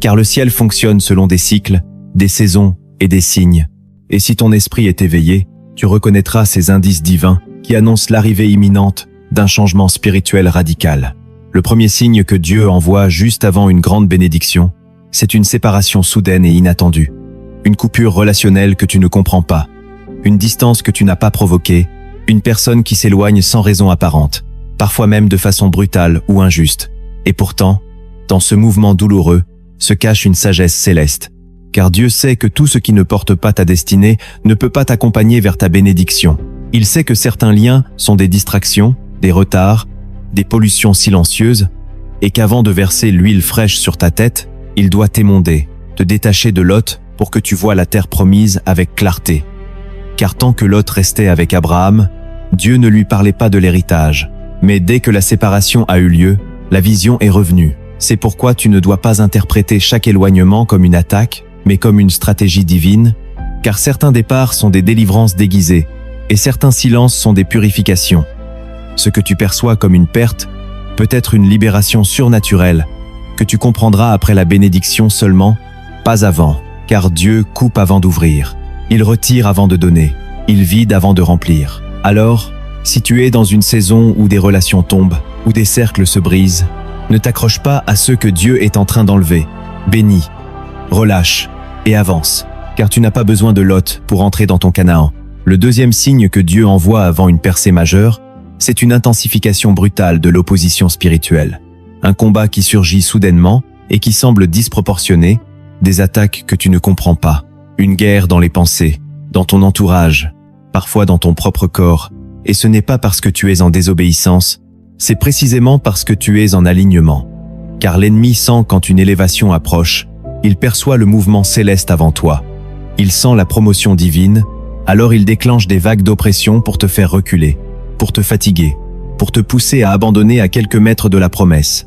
car le ciel fonctionne selon des cycles, des saisons et des signes. Et si ton esprit est éveillé, tu reconnaîtras ces indices divins qui annoncent l'arrivée imminente d'un changement spirituel radical. Le premier signe que Dieu envoie juste avant une grande bénédiction, c'est une séparation soudaine et inattendue. Une coupure relationnelle que tu ne comprends pas, une distance que tu n'as pas provoquée, une personne qui s'éloigne sans raison apparente, parfois même de façon brutale ou injuste. Et pourtant, dans ce mouvement douloureux, se cache une sagesse céleste. Car Dieu sait que tout ce qui ne porte pas ta destinée ne peut pas t'accompagner vers ta bénédiction. Il sait que certains liens sont des distractions, des retards, des pollutions silencieuses, et qu'avant de verser l'huile fraîche sur ta tête, il doit t'émonder, te détacher de Lot pour que tu vois la terre promise avec clarté. Car tant que Lot restait avec Abraham, Dieu ne lui parlait pas de l'héritage. Mais dès que la séparation a eu lieu, la vision est revenue. C'est pourquoi tu ne dois pas interpréter chaque éloignement comme une attaque, mais comme une stratégie divine, car certains départs sont des délivrances déguisées, et certains silences sont des purifications. Ce que tu perçois comme une perte peut être une libération surnaturelle, que tu comprendras après la bénédiction seulement, pas avant, car Dieu coupe avant d'ouvrir. Il retire avant de donner, il vide avant de remplir. Alors, si tu es dans une saison où des relations tombent, où des cercles se brisent, ne t'accroche pas à ceux que Dieu est en train d'enlever. Bénis, relâche et avance, car tu n'as pas besoin de Lot pour entrer dans ton Canaan. Le deuxième signe que Dieu envoie avant une percée majeure, c'est une intensification brutale de l'opposition spirituelle. Un combat qui surgit soudainement et qui semble disproportionné, des attaques que tu ne comprends pas. Une guerre dans les pensées, dans ton entourage, parfois dans ton propre corps. Et ce n'est pas parce que tu es en désobéissance, c'est précisément parce que tu es en alignement. Car l'ennemi sent quand une élévation approche, il perçoit le mouvement céleste avant toi. Il sent la promotion divine, alors il déclenche des vagues d'oppression pour te faire reculer, pour te fatiguer, pour te pousser à abandonner à quelques mètres de la promesse.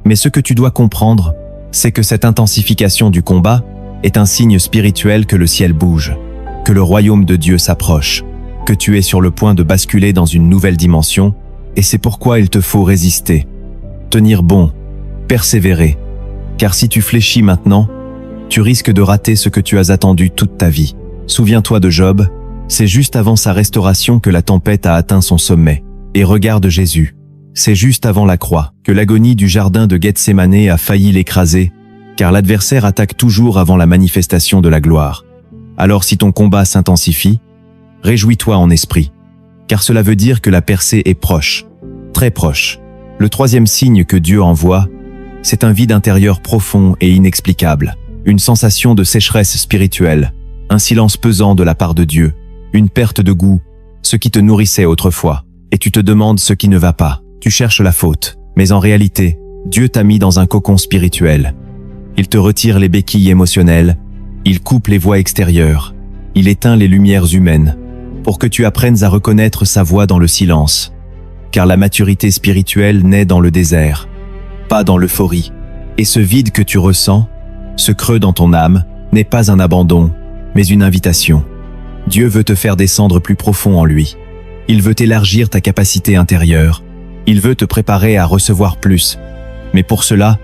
Mais ce que tu dois comprendre, c'est que cette intensification du combat est un signe spirituel que le ciel bouge, que le royaume de Dieu s'approche, que tu es sur le point de basculer dans une nouvelle dimension, et c'est pourquoi il te faut résister, tenir bon, persévérer, car si tu fléchis maintenant, tu risques de rater ce que tu as attendu toute ta vie. Souviens-toi de Job, c'est juste avant sa restauration que la tempête a atteint son sommet. Et regarde Jésus, c'est juste avant la croix que l'agonie du jardin de Gethsémanée a failli l'écraser, car l'adversaire attaque toujours avant la manifestation de la gloire. Alors si ton combat s'intensifie, réjouis-toi en esprit, car cela veut dire que la percée est proche, très proche. Le troisième signe que Dieu envoie, c'est un vide intérieur profond et inexplicable. une sensation de sécheresse spirituelle, un silence pesant de la part de Dieu, une perte de goût, ce qui te nourrissait autrefois, et tu te demandes ce qui ne va pas. Tu cherches la faute, mais en réalité, Dieu t'a mis dans un cocon spirituel. Il te retire les béquilles émotionnelles, il coupe les voix extérieures, il éteint les lumières humaines, pour que tu apprennes à reconnaître sa voix dans le silence. Car la maturité spirituelle naît dans le désert, pas dans l'euphorie. Et ce vide que tu ressens, ce creux dans ton âme, n'est pas un abandon, mais une invitation. Dieu veut te faire descendre plus profond en lui. Il veut élargir ta capacité intérieure. Il veut te préparer à recevoir plus. Mais pour cela,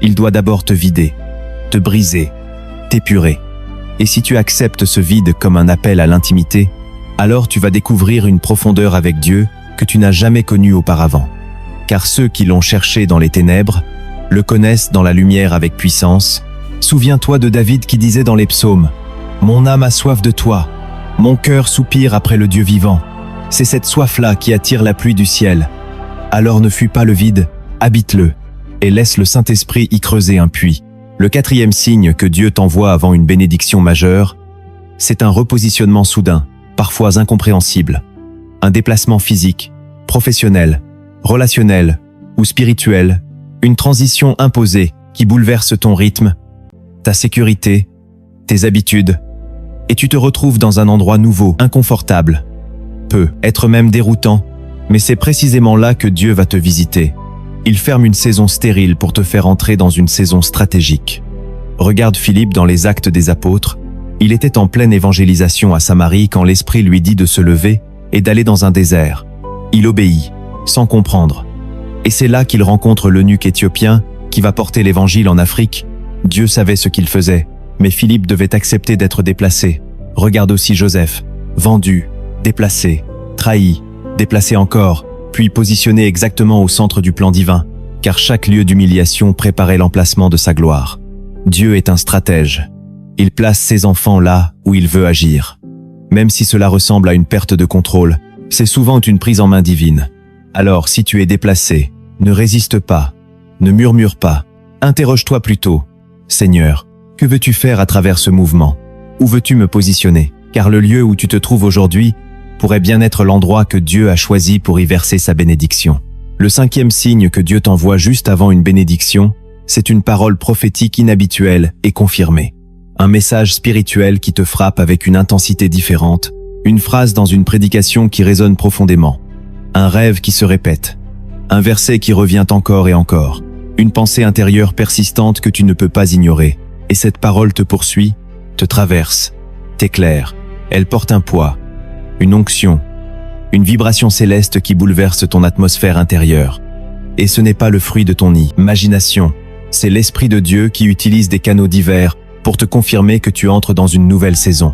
il doit d'abord te vider, te briser, t'épurer. Et si tu acceptes ce vide comme un appel à l'intimité, alors tu vas découvrir une profondeur avec Dieu que tu n'as jamais connue auparavant. Car ceux qui l'ont cherché dans les ténèbres le connaissent dans la lumière avec puissance. Souviens-toi de David qui disait dans les psaumes « Mon âme a soif de toi, mon cœur soupire après le Dieu vivant. » C'est cette soif-là qui attire la pluie du ciel. Alors ne fuis pas le vide, habite-le, et laisse le Saint-Esprit y creuser un puits. Le 4e signe que Dieu t'envoie avant une bénédiction majeure, c'est un repositionnement soudain, parfois incompréhensible. Un déplacement physique, professionnel, relationnel ou spirituel, une transition imposée qui bouleverse ton rythme, ta sécurité, tes habitudes, et tu te retrouves dans un endroit nouveau, inconfortable, peut être même déroutant, mais c'est précisément là que Dieu va te visiter. Il ferme une saison stérile pour te faire entrer dans une saison stratégique. Regarde Philippe dans les Actes des Apôtres, il était en pleine évangélisation à Samarie quand l'Esprit lui dit de se lever et d'aller dans un désert. Il obéit, sans comprendre. Et c'est là qu'il rencontre l'eunuque éthiopien qui va porter l'évangile en Afrique. Dieu savait ce qu'il faisait, mais Philippe devait accepter d'être déplacé. Regarde aussi Joseph, vendu, déplacé, trahi, déplacé encore, puis positionné exactement au centre du plan divin, car chaque lieu d'humiliation préparait l'emplacement de sa gloire. Dieu est un stratège. Il place ses enfants là où il veut agir. Même si cela ressemble à une perte de contrôle, c'est souvent une prise en main divine. Alors, si tu es déplacé, ne résiste pas, ne murmure pas, interroge-toi plutôt. Seigneur, que veux-tu faire à travers ce mouvement? Où veux-tu me positionner? Car le lieu où tu te trouves aujourd'hui pourrait bien être l'endroit que Dieu a choisi pour y verser sa bénédiction. Le 5e signe que Dieu t'envoie juste avant une bénédiction, c'est une parole prophétique inhabituelle et confirmée. Un message spirituel qui te frappe avec une intensité différente, une phrase dans une prédication qui résonne profondément, un rêve qui se répète, un verset qui revient encore et encore, une pensée intérieure persistante que tu ne peux pas ignorer. Et cette parole te poursuit, te traverse, t'éclaire. Elle porte un poids, une onction, une vibration céleste qui bouleverse ton atmosphère intérieure. Et ce n'est pas le fruit de ton imagination, c'est l'Esprit de Dieu qui utilise des canaux divers pour te confirmer que tu entres dans une nouvelle saison.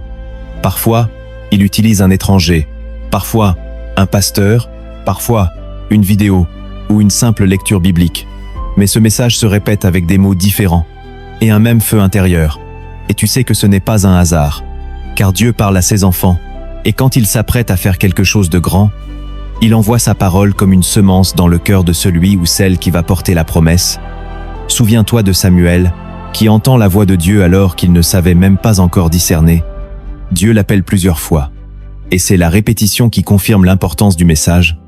Parfois, il utilise un étranger, parfois un pasteur, parfois une vidéo ou une simple lecture biblique. Mais ce message se répète avec des mots différents et un même feu intérieur. Et tu sais que ce n'est pas un hasard, car Dieu parle à ses enfants, et quand il s'apprête à faire quelque chose de grand, il envoie sa parole comme une semence dans le cœur de celui ou celle qui va porter la promesse. Souviens-toi de Samuel, qui entend la voix de Dieu alors qu'il ne savait même pas encore discerner. Dieu l'appelle plusieurs fois, et c'est la répétition qui confirme l'importance du message.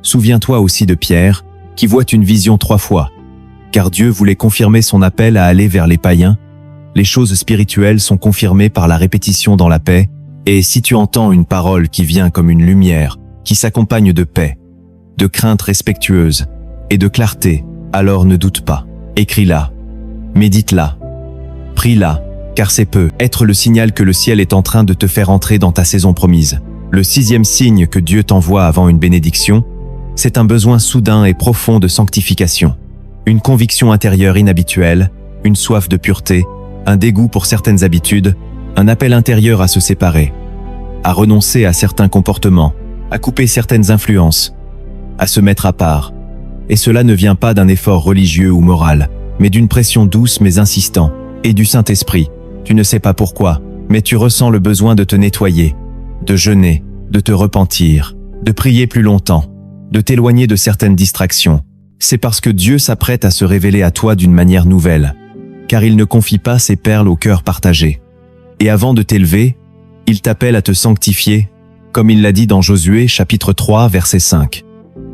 Souviens-toi aussi de Pierre, qui voit une vision 3 fois, car Dieu voulait confirmer son appel à aller vers les païens. Les choses spirituelles sont confirmées par la répétition dans la paix, et si tu entends une parole qui vient comme une lumière, qui s'accompagne de paix, de crainte respectueuse et de clarté, alors ne doute pas. Écris-la, médite-la, prie-la, car c'est peut être le signal que le ciel est en train de te faire entrer dans ta saison promise. Le 6e signe que Dieu t'envoie avant une bénédiction, c'est un besoin soudain et profond de sanctification. Une conviction intérieure inhabituelle, une soif de pureté, un dégoût pour certaines habitudes, un appel intérieur à se séparer, à renoncer à certains comportements, à couper certaines influences, à se mettre à part. Et cela ne vient pas d'un effort religieux ou moral, mais d'une pression douce mais insistant, et du Saint-Esprit. Tu ne sais pas pourquoi, mais tu ressens le besoin de te nettoyer, de jeûner, de te repentir, de prier plus longtemps, de t'éloigner de certaines distractions. C'est parce que Dieu s'apprête à se révéler à toi d'une manière nouvelle. car il ne confie pas ses perles au cœur partagé. Et avant de t'élever, il t'appelle à te sanctifier, comme il l'a dit dans Josué chapitre 3 verset 5.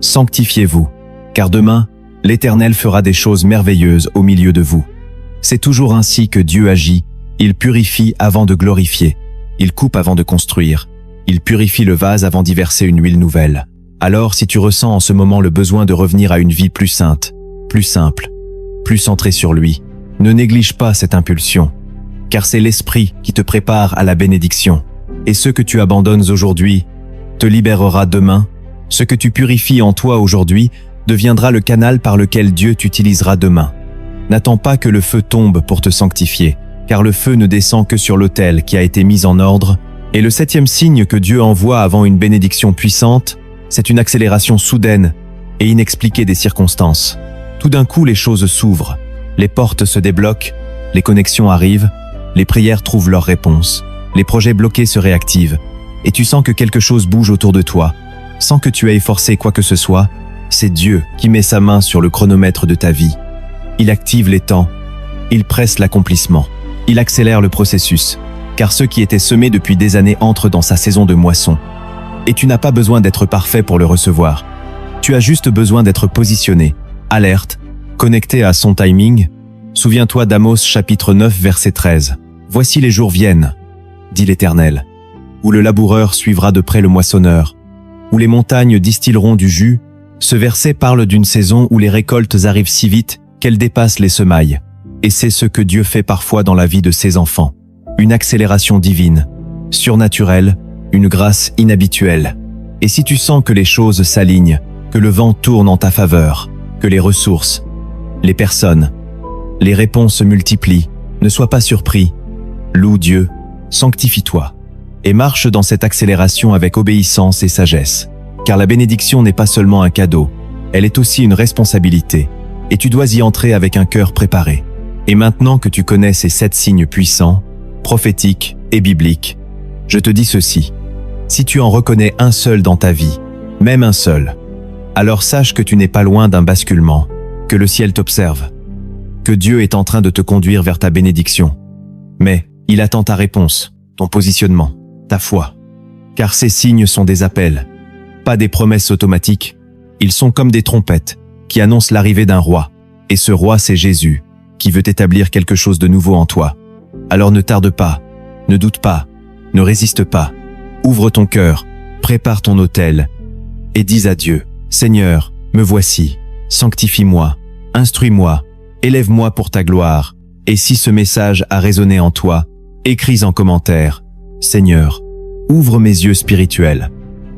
Sanctifiez-vous, car demain, l'Éternel fera des choses merveilleuses au milieu de vous. C'est toujours ainsi que Dieu agit, il purifie avant de glorifier, il coupe avant de construire, il purifie le vase avant d'y verser une huile nouvelle. Alors si tu ressens en ce moment le besoin de revenir à une vie plus sainte, plus simple, plus centrée sur lui, ne néglige pas cette impulsion, car c'est l'Esprit qui te prépare à la bénédiction. Et ce que tu abandonnes aujourd'hui te libérera demain. Ce que tu purifies en toi aujourd'hui deviendra le canal par lequel Dieu t'utilisera demain. N'attends pas que le feu tombe pour te sanctifier, car le feu ne descend que sur l'autel qui a été mis en ordre, et le 7e signe que Dieu envoie avant une bénédiction puissante, c'est une accélération soudaine et inexpliquée des circonstances. Tout d'un coup, les choses s'ouvrent, les portes se débloquent, les connexions arrivent, les prières trouvent leur réponse, les projets bloqués se réactivent, et tu sens que quelque chose bouge autour de toi, sans que tu aies forcé quoi que ce soit. C'est Dieu qui met sa main sur le chronomètre de ta vie. Il active les temps, il presse l'accomplissement, il accélère le processus, car ceux qui étaient semés depuis des années entrent dans sa saison de moisson. Et tu n'as pas besoin d'être parfait pour le recevoir. Tu as juste besoin d'être positionné, alerte, connecté à son timing. Souviens-toi d'Amos chapitre 9 verset 13. « Voici les jours viennent, dit l'Éternel, où le laboureur suivra de près le moissonneur, où les montagnes distilleront du jus. » Ce verset parle d'une saison où les récoltes arrivent si vite qu'elles dépassent les semailles. Et c'est ce que Dieu fait parfois dans la vie de ses enfants. Une accélération divine, surnaturelle, une grâce inhabituelle. Et si tu sens que les choses s'alignent, que le vent tourne en ta faveur, que les ressources, les personnes, les réponses se multiplient, ne sois pas surpris. Loue Dieu, sanctifie-toi, et marche dans cette accélération avec obéissance et sagesse. Car la bénédiction n'est pas seulement un cadeau, elle est aussi une responsabilité, et tu dois y entrer avec un cœur préparé. Et maintenant que tu connais ces 7 signes puissants, prophétiques et bibliques, je te dis ceci. Si tu en reconnais un seul dans ta vie, même un seul, alors sache que tu n'es pas loin d'un basculement, que le ciel t'observe, que Dieu est en train de te conduire vers ta bénédiction. Mais il attend ta réponse, ton positionnement, ta foi. Car ces signes sont des appels, pas des promesses automatiques. Ils sont comme des trompettes qui annoncent l'arrivée d'un roi. Et ce roi, c'est Jésus, qui veut établir quelque chose de nouveau en toi. Alors ne tarde pas, ne doute pas, ne résiste pas. Ouvre ton cœur, prépare ton autel et dis à Dieu, « Seigneur, me voici, sanctifie-moi, instruis-moi, élève-moi pour ta gloire. » Et si ce message a résonné en toi, écris en commentaire, « Seigneur, ouvre mes yeux spirituels. »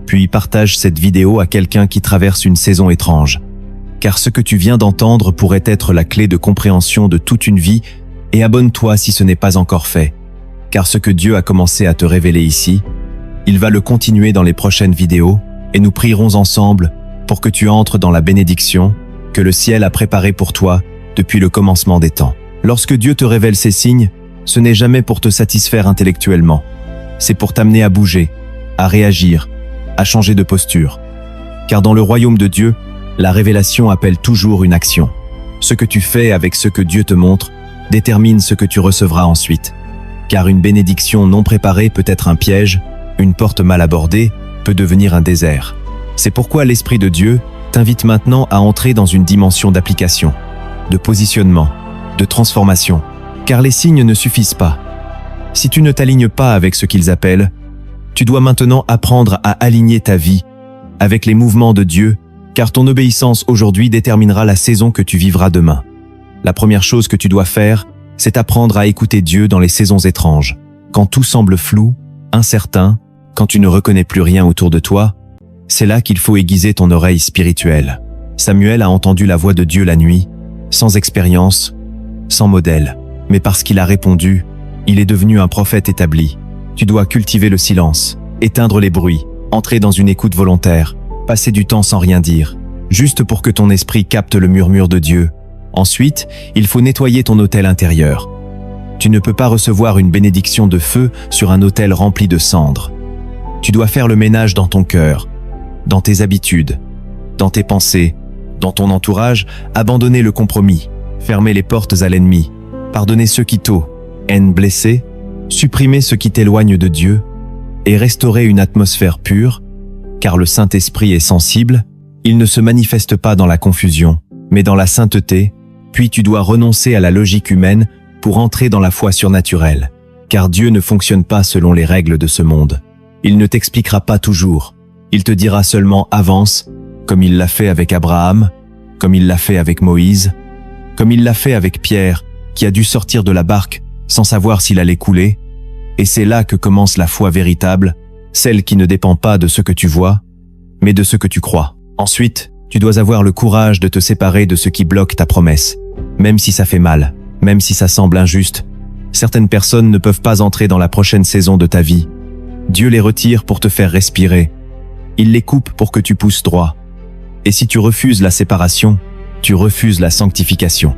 Puis partage cette vidéo à quelqu'un qui traverse une saison étrange. Car ce que tu viens d'entendre pourrait être la clé de compréhension de toute une vie, et abonne-toi si ce n'est pas encore fait. Car ce que Dieu a commencé à te révéler ici, il va le continuer dans les prochaines vidéos, et nous prierons ensemble pour que tu entres dans la bénédiction que le ciel a préparée pour toi depuis le commencement des temps. Lorsque Dieu te révèle ces signes, ce n'est jamais pour te satisfaire intellectuellement. C'est pour t'amener à bouger, à réagir, à changer de posture. Car dans le royaume de Dieu, la révélation appelle toujours une action. Ce que tu fais avec ce que Dieu te montre détermine ce que tu recevras ensuite. Car une bénédiction non préparée peut être un piège, une porte mal abordée peut devenir un désert. C'est pourquoi l'Esprit de Dieu t'invite maintenant à entrer dans une dimension d'application, de positionnement, de transformation. Car les signes ne suffisent pas. Si tu ne t'alignes pas avec ce qu'ils appellent, tu dois maintenant apprendre à aligner ta vie avec les mouvements de Dieu, car ton obéissance aujourd'hui déterminera la saison que tu vivras demain. La première chose que tu dois faire, c'est apprendre à écouter Dieu dans les saisons étranges. Quand tout semble flou, incertain, quand tu ne reconnais plus rien autour de toi, c'est là qu'il faut aiguiser ton oreille spirituelle. Samuel a entendu la voix de Dieu la nuit, sans expérience, sans modèle. Mais parce qu'il a répondu, il est devenu un prophète établi. Tu dois cultiver le silence, éteindre les bruits, entrer dans une écoute volontaire, passer du temps sans rien dire, juste pour que ton esprit capte le murmure de Dieu. Ensuite, il faut nettoyer ton autel intérieur. Tu ne peux pas recevoir une bénédiction de feu sur un autel rempli de cendres. Tu dois faire le ménage dans ton cœur, dans tes habitudes, dans tes pensées, dans ton entourage, abandonner le compromis, fermer les portes à l'ennemi, pardonner ceux qui haine blessé, supprimer ce qui t'éloigne de Dieu et restaurer une atmosphère pure, car le Saint-Esprit est sensible, il ne se manifeste pas dans la confusion, mais dans la sainteté, puis tu dois renoncer à la logique humaine pour entrer dans la foi surnaturelle, car Dieu ne fonctionne pas selon les règles de ce monde. Il ne t'expliquera pas toujours, il te dira seulement avance, comme il l'a fait avec Abraham, comme il l'a fait avec Moïse, comme il l'a fait avec Pierre, qui a dû sortir de la barque sans savoir s'il allait couler, et c'est là que commence la foi véritable, celle qui ne dépend pas de ce que tu vois, mais de ce que tu crois. Ensuite, tu dois avoir le courage de te séparer de ce qui bloque ta promesse, même si ça fait mal, même si ça semble injuste. Certaines personnes ne peuvent pas entrer dans la prochaine saison de ta vie. Dieu les retire pour te faire respirer. Il les coupe pour que tu pousses droit. Et si tu refuses la séparation, tu refuses la sanctification.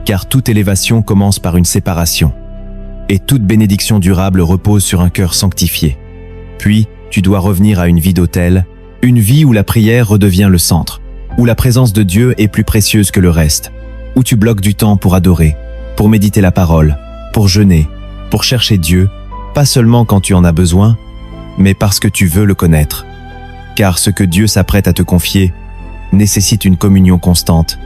Car toute élévation commence par une séparation. Et toute bénédiction durable repose sur un cœur sanctifié. Puis, tu dois revenir à une vie d'autel, une vie où la prière redevient le centre, où la présence de Dieu est plus précieuse que le reste, où tu bloques du temps pour adorer, pour méditer la parole, pour jeûner, pour chercher Dieu, pas seulement quand tu en as besoin, mais parce que tu veux le connaître. Car ce que Dieu s'apprête à te confier nécessite une communion constante.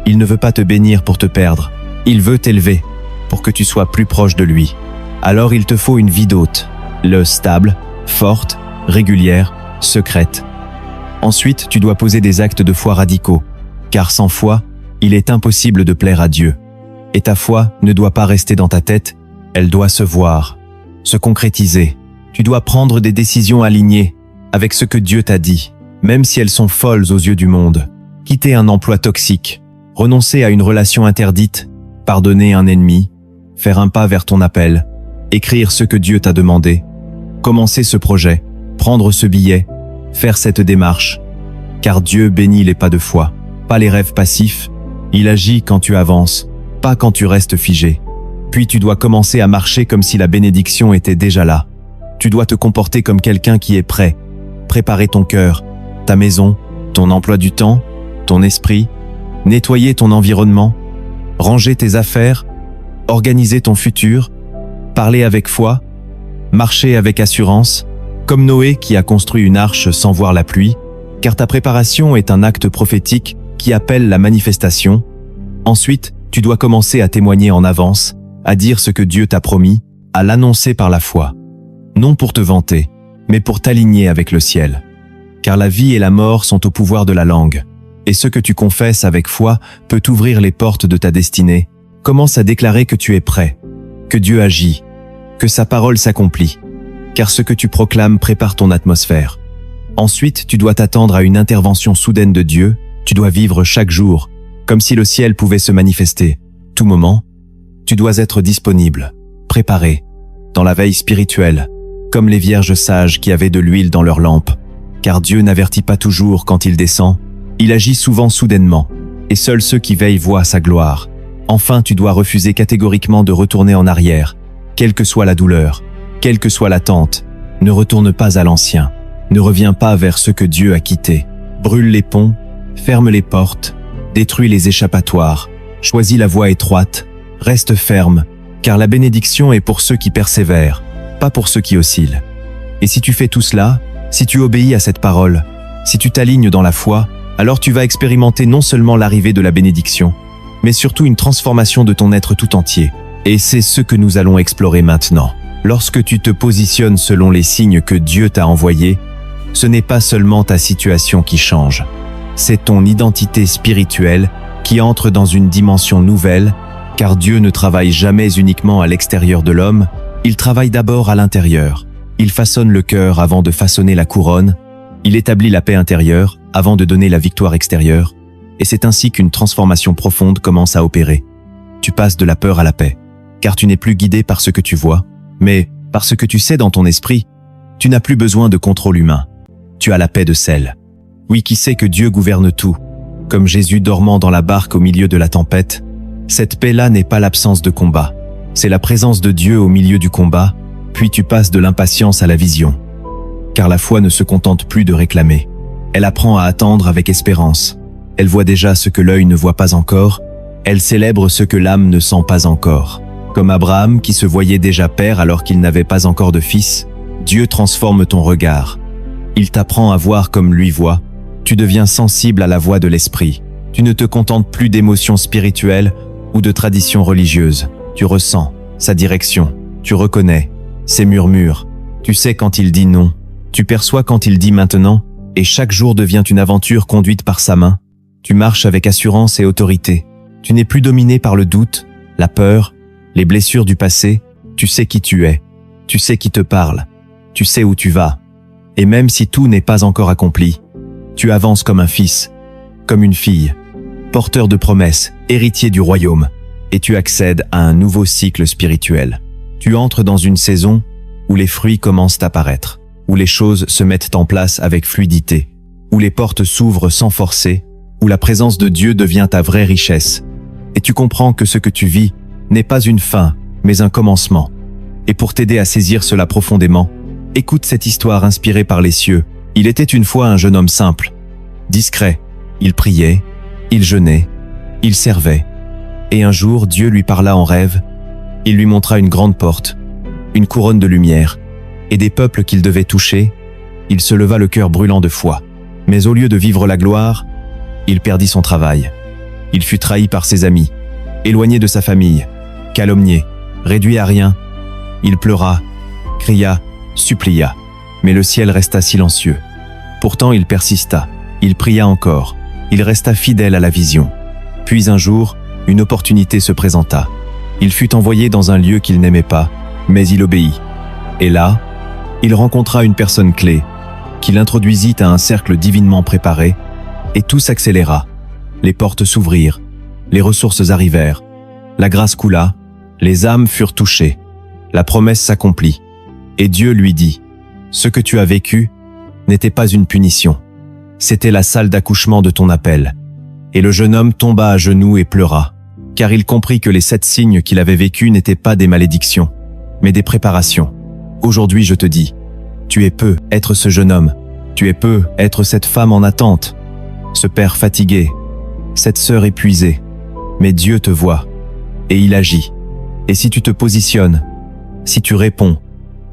Il ne veut pas te bénir pour te perdre, il veut t'élever pour que tu sois plus proche de lui. Alors il te faut une vie d'hôte, stable, forte, régulière, secrète. Ensuite, tu dois poser des actes de foi radicaux, car sans foi, il est impossible de plaire à Dieu. Et ta foi ne doit pas rester dans ta tête, elle doit se voir, se concrétiser. Tu dois prendre des décisions alignées avec ce que Dieu t'a dit, même si elles sont folles aux yeux du monde. Quitter un emploi toxique, renoncer à une relation interdite, pardonner un ennemi, faire un pas vers ton appel, écrire ce que Dieu t'a demandé, commencer ce projet, prendre ce billet, faire cette démarche. Car Dieu bénit les pas de foi, pas les rêves passifs. Il agit quand tu avances, pas quand tu restes figé. Puis tu dois commencer à marcher comme si la bénédiction était déjà là. Tu dois te comporter comme quelqu'un qui est prêt, préparer ton cœur, ta maison, ton emploi du temps, ton esprit, nettoyer ton environnement, ranger tes affaires, organiser ton futur, parler avec foi, marcher avec assurance, comme Noé qui a construit une arche sans voir la pluie, car ta préparation est un acte prophétique qui appelle la manifestation. Ensuite, tu dois commencer à témoigner en avance, à dire ce que Dieu t'a promis, à l'annoncer par la foi. Non pour te vanter, mais pour t'aligner avec le ciel. Car la vie et la mort sont au pouvoir de la langue, et ce que tu confesses avec foi peut ouvrir les portes de ta destinée. Commence à déclarer que tu es prêt, que Dieu agit, que sa parole s'accomplit, car ce que tu proclames prépare ton atmosphère. Ensuite, tu dois t'attendre à une intervention soudaine de Dieu, tu dois vivre chaque jour, comme si le ciel pouvait se manifester. Tout moment, tu dois être disponible, préparé, dans la veille spirituelle, comme les vierges sages qui avaient de l'huile dans leurs lampes. Car Dieu n'avertit pas toujours quand il descend, il agit souvent soudainement, et seuls ceux qui veillent voient sa gloire. Enfin, tu dois refuser catégoriquement de retourner en arrière, quelle que soit la douleur, quelle que soit l'attente. Ne retourne pas à l'ancien, ne reviens pas vers ce que Dieu a quitté. Brûle les ponts, ferme les portes, détruis les échappatoires, choisis la voie étroite, reste ferme, car la bénédiction est pour ceux qui persévèrent, pas pour ceux qui oscillent. Et si tu fais tout cela, si tu obéis à cette parole, si tu t'alignes dans la foi, alors tu vas expérimenter non seulement l'arrivée de la bénédiction, mais surtout une transformation de ton être tout entier. Et c'est ce que nous allons explorer maintenant. Lorsque tu te positionnes selon les signes que Dieu t'a envoyés, ce n'est pas seulement ta situation qui change. C'est ton identité spirituelle qui entre dans une dimension nouvelle, car Dieu ne travaille jamais uniquement à l'extérieur de l'homme, il travaille d'abord à l'intérieur. Il façonne le cœur avant de façonner la couronne, il établit la paix intérieure avant de donner la victoire extérieure, et c'est ainsi qu'une transformation profonde commence à opérer. Tu passes de la peur à la paix, car tu n'es plus guidé par ce que tu vois, mais par ce que tu sais dans ton esprit. Tu n'as plus besoin de contrôle humain. Tu as la paix de celle. Oui, qui sait que Dieu gouverne tout. Comme Jésus dormant dans la barque au milieu de la tempête, cette paix-là n'est pas l'absence de combat. C'est la présence de Dieu au milieu du combat, puis tu passes de l'impatience à la vision. Car la foi ne se contente plus de réclamer. Elle apprend à attendre avec espérance. Elle voit déjà ce que l'œil ne voit pas encore, Elle célèbre ce que l'âme ne sent pas encore. Comme Abraham qui se voyait déjà père alors qu'il n'avait pas encore de fils, Dieu transforme ton regard. Il t'apprend à voir comme lui voit. Tu deviens sensible à la voix de l'esprit. Tu ne te contentes plus d'émotions spirituelles ou de traditions religieuses. Tu ressens sa direction. Tu reconnais ses murmures. Tu sais quand il dit non. Tu perçois quand il dit maintenant. Et chaque jour devient une aventure conduite par sa main. Tu marches avec assurance et autorité. Tu n'es plus dominé par le doute, la peur, les blessures du passé. Tu sais qui tu es. Tu sais qui te parle. Tu sais où tu vas. Et même si tout n'est pas encore accompli, tu avances comme un fils, comme une fille, porteur de promesses, héritier du royaume, et tu accèdes à un nouveau cycle spirituel. Tu entres dans une saison où les fruits commencent à apparaître, où les choses se mettent en place avec fluidité, où les portes s'ouvrent sans forcer, où la présence de Dieu devient ta vraie richesse. Et tu comprends que ce que tu vis n'est pas une fin, mais un commencement. Et pour t'aider à saisir cela profondément, écoute cette histoire inspirée par les cieux. Il était une fois un jeune homme simple, discret. Il priait, il jeûnait, il servait. Et un jour, Dieu lui parla en rêve. Il lui montra une grande porte, une couronne de lumière, et des peuples qu'il devait toucher. Il se leva le cœur brûlant de foi. Mais au lieu de vivre la gloire, il perdit son travail. Il fut trahi par ses amis, éloigné de sa famille, calomnié, réduit à rien. Il pleura, cria, supplia, mais le ciel resta silencieux. Pourtant il persista, il pria encore, il resta fidèle à la vision. Puis un jour, une opportunité se présenta. Il fut envoyé dans un lieu qu'il n'aimait pas, mais il obéit. Et là, il rencontra une personne clé, qui l'introduisit à un cercle divinement préparé, et tout s'accéléra. Les portes s'ouvrirent, les ressources arrivèrent, la grâce coula, les âmes furent touchées, la promesse s'accomplit. Et Dieu lui dit, « Ce que tu as vécu n'était pas une punition, c'était la salle d'accouchement de ton appel. » Et le jeune homme tomba à genoux et pleura, car il comprit que les 7 signes qu'il avait vécus n'étaient pas des malédictions, mais des préparations. Aujourd'hui je te dis, tu es peu être ce jeune homme, tu es peu être cette femme en attente, ce père fatigué, cette sœur épuisée, mais Dieu te voit, et il agit. Et si tu te positionnes, si tu réponds,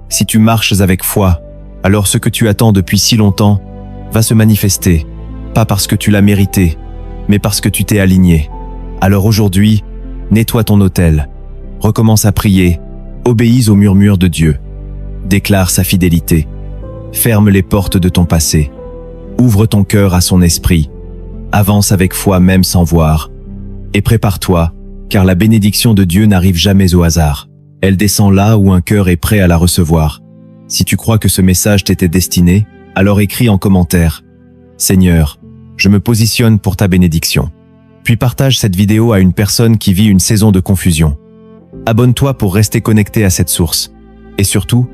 si tu marches avec foi, alors ce que tu attends depuis si longtemps va se manifester, pas parce que tu l'as mérité, mais parce que tu t'es aligné. Alors aujourd'hui, nettoie ton autel, recommence à prier, obéis aux murmures de Dieu, déclare sa fidélité, ferme les portes de ton passé, ouvre ton cœur à son esprit, avance avec foi même sans voir, et prépare-toi, car la bénédiction de Dieu n'arrive jamais au hasard. Elle descend là où un cœur est prêt à la recevoir. Si tu crois que ce message t'était destiné, alors écris en commentaire « Seigneur, je me positionne pour ta bénédiction ». Puis partage cette vidéo à une personne qui vit une saison de confusion. Abonne-toi pour rester connecté à cette source. Et surtout,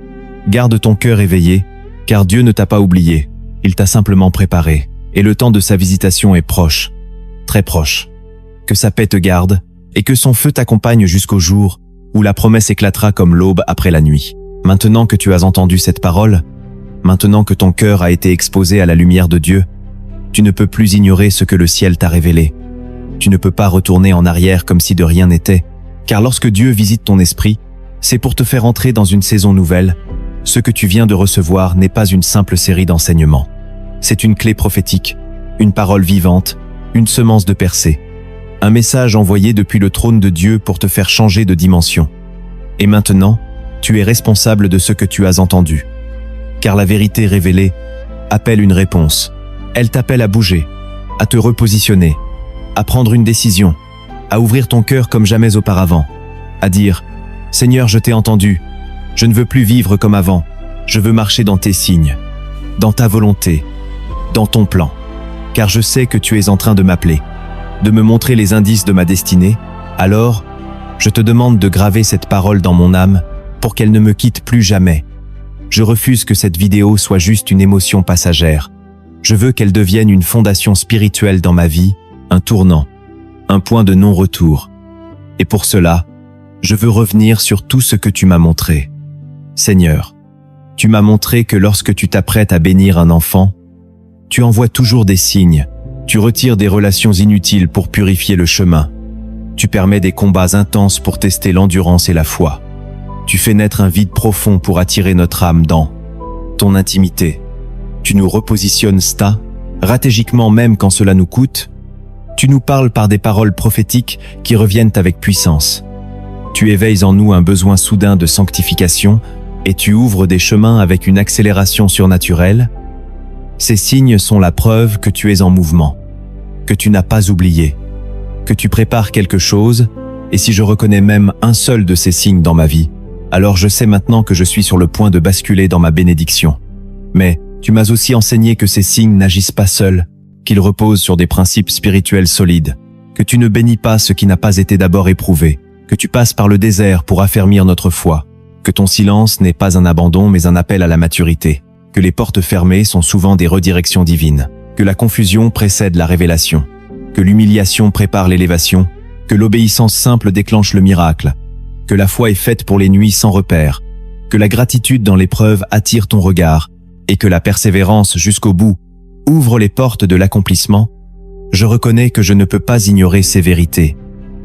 garde ton cœur éveillé, car Dieu ne t'a pas oublié. Il t'a simplement préparé. Et le temps de sa visitation est proche, très proche. Que sa paix te garde, et que son feu t'accompagne jusqu'au jour où la promesse éclatera comme l'aube après la nuit. Maintenant que tu as entendu cette parole, maintenant que ton cœur a été exposé à la lumière de Dieu, tu ne peux plus ignorer ce que le ciel t'a révélé. Tu ne peux pas retourner en arrière comme si de rien n'était, car lorsque Dieu visite ton esprit, c'est pour te faire entrer dans une saison nouvelle. Ce que tu viens de recevoir n'est pas une simple série d'enseignements. C'est une clé prophétique, une parole vivante, une semence de percée. Un message envoyé depuis le trône de Dieu pour te faire changer de dimension. Et maintenant, tu es responsable de ce que tu as entendu. Car la vérité révélée appelle une réponse. Elle t'appelle à bouger, à te repositionner, à prendre une décision, à ouvrir ton cœur comme jamais auparavant, à dire « Seigneur, je t'ai entendu, je ne veux plus vivre comme avant, je veux marcher dans tes signes, dans ta volonté, dans ton plan, car je sais que tu es en train de m'appeler, de me montrer les indices de ma destinée, alors je te demande de graver cette parole dans mon âme pour qu'elle ne me quitte plus jamais. Je refuse que cette vidéo soit juste une émotion passagère. Je veux qu'elle devienne une fondation spirituelle dans ma vie, un tournant, un point de non-retour. Et pour cela, je veux revenir sur tout ce que tu m'as montré. Seigneur, tu m'as montré que lorsque tu t'apprêtes à bénir un enfant, tu envoies toujours des signes, tu retires des relations inutiles pour purifier le chemin. Tu permets des combats intenses pour tester l'endurance et la foi. Tu fais naître un vide profond pour attirer notre âme dans ton intimité. Tu nous repositionnes stratégiquement même quand cela nous coûte. Tu nous parles par des paroles prophétiques qui reviennent avec puissance. Tu éveilles en nous un besoin soudain de sanctification et tu ouvres des chemins avec une accélération surnaturelle. Ces signes sont la preuve que tu es en mouvement, que tu n'as pas oublié, que tu prépares quelque chose, et si je reconnais même un seul de ces signes dans ma vie, alors je sais maintenant que je suis sur le point de basculer dans ma bénédiction. Mais tu m'as aussi enseigné que ces signes n'agissent pas seuls, qu'ils reposent sur des principes spirituels solides, que tu ne bénis pas ce qui n'a pas été d'abord éprouvé, que tu passes par le désert pour affermir notre foi, que ton silence n'est pas un abandon mais un appel à la maturité, que les portes fermées sont souvent des redirections divines, que la confusion précède la révélation, que l'humiliation prépare l'élévation, que l'obéissance simple déclenche le miracle, que la foi est faite pour les nuits sans repère, que la gratitude dans l'épreuve attire ton regard, et que la persévérance jusqu'au bout ouvre les portes de l'accomplissement. Je reconnais que je ne peux pas ignorer ces vérités,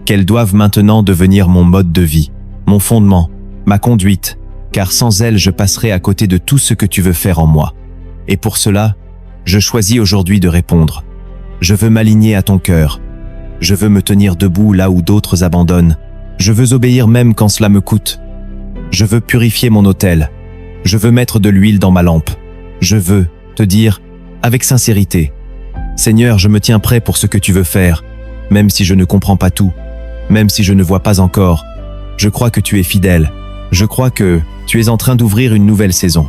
qu'elles doivent maintenant devenir mon mode de vie, mon fondement, ma conduite, car sans elles je passerai à côté de tout ce que tu veux faire en moi. Et pour cela, je choisis aujourd'hui de répondre. Je veux m'aligner à ton cœur. Je veux me tenir debout là où d'autres abandonnent. Je veux obéir même quand cela me coûte. Je veux purifier mon autel. Je veux mettre de l'huile dans ma lampe. Je veux te dire, avec sincérité, Seigneur, je me tiens prêt pour ce que tu veux faire, même si je ne comprends pas tout, même si je ne vois pas encore. Je crois que tu es fidèle. Je crois que tu es en train d'ouvrir une nouvelle saison.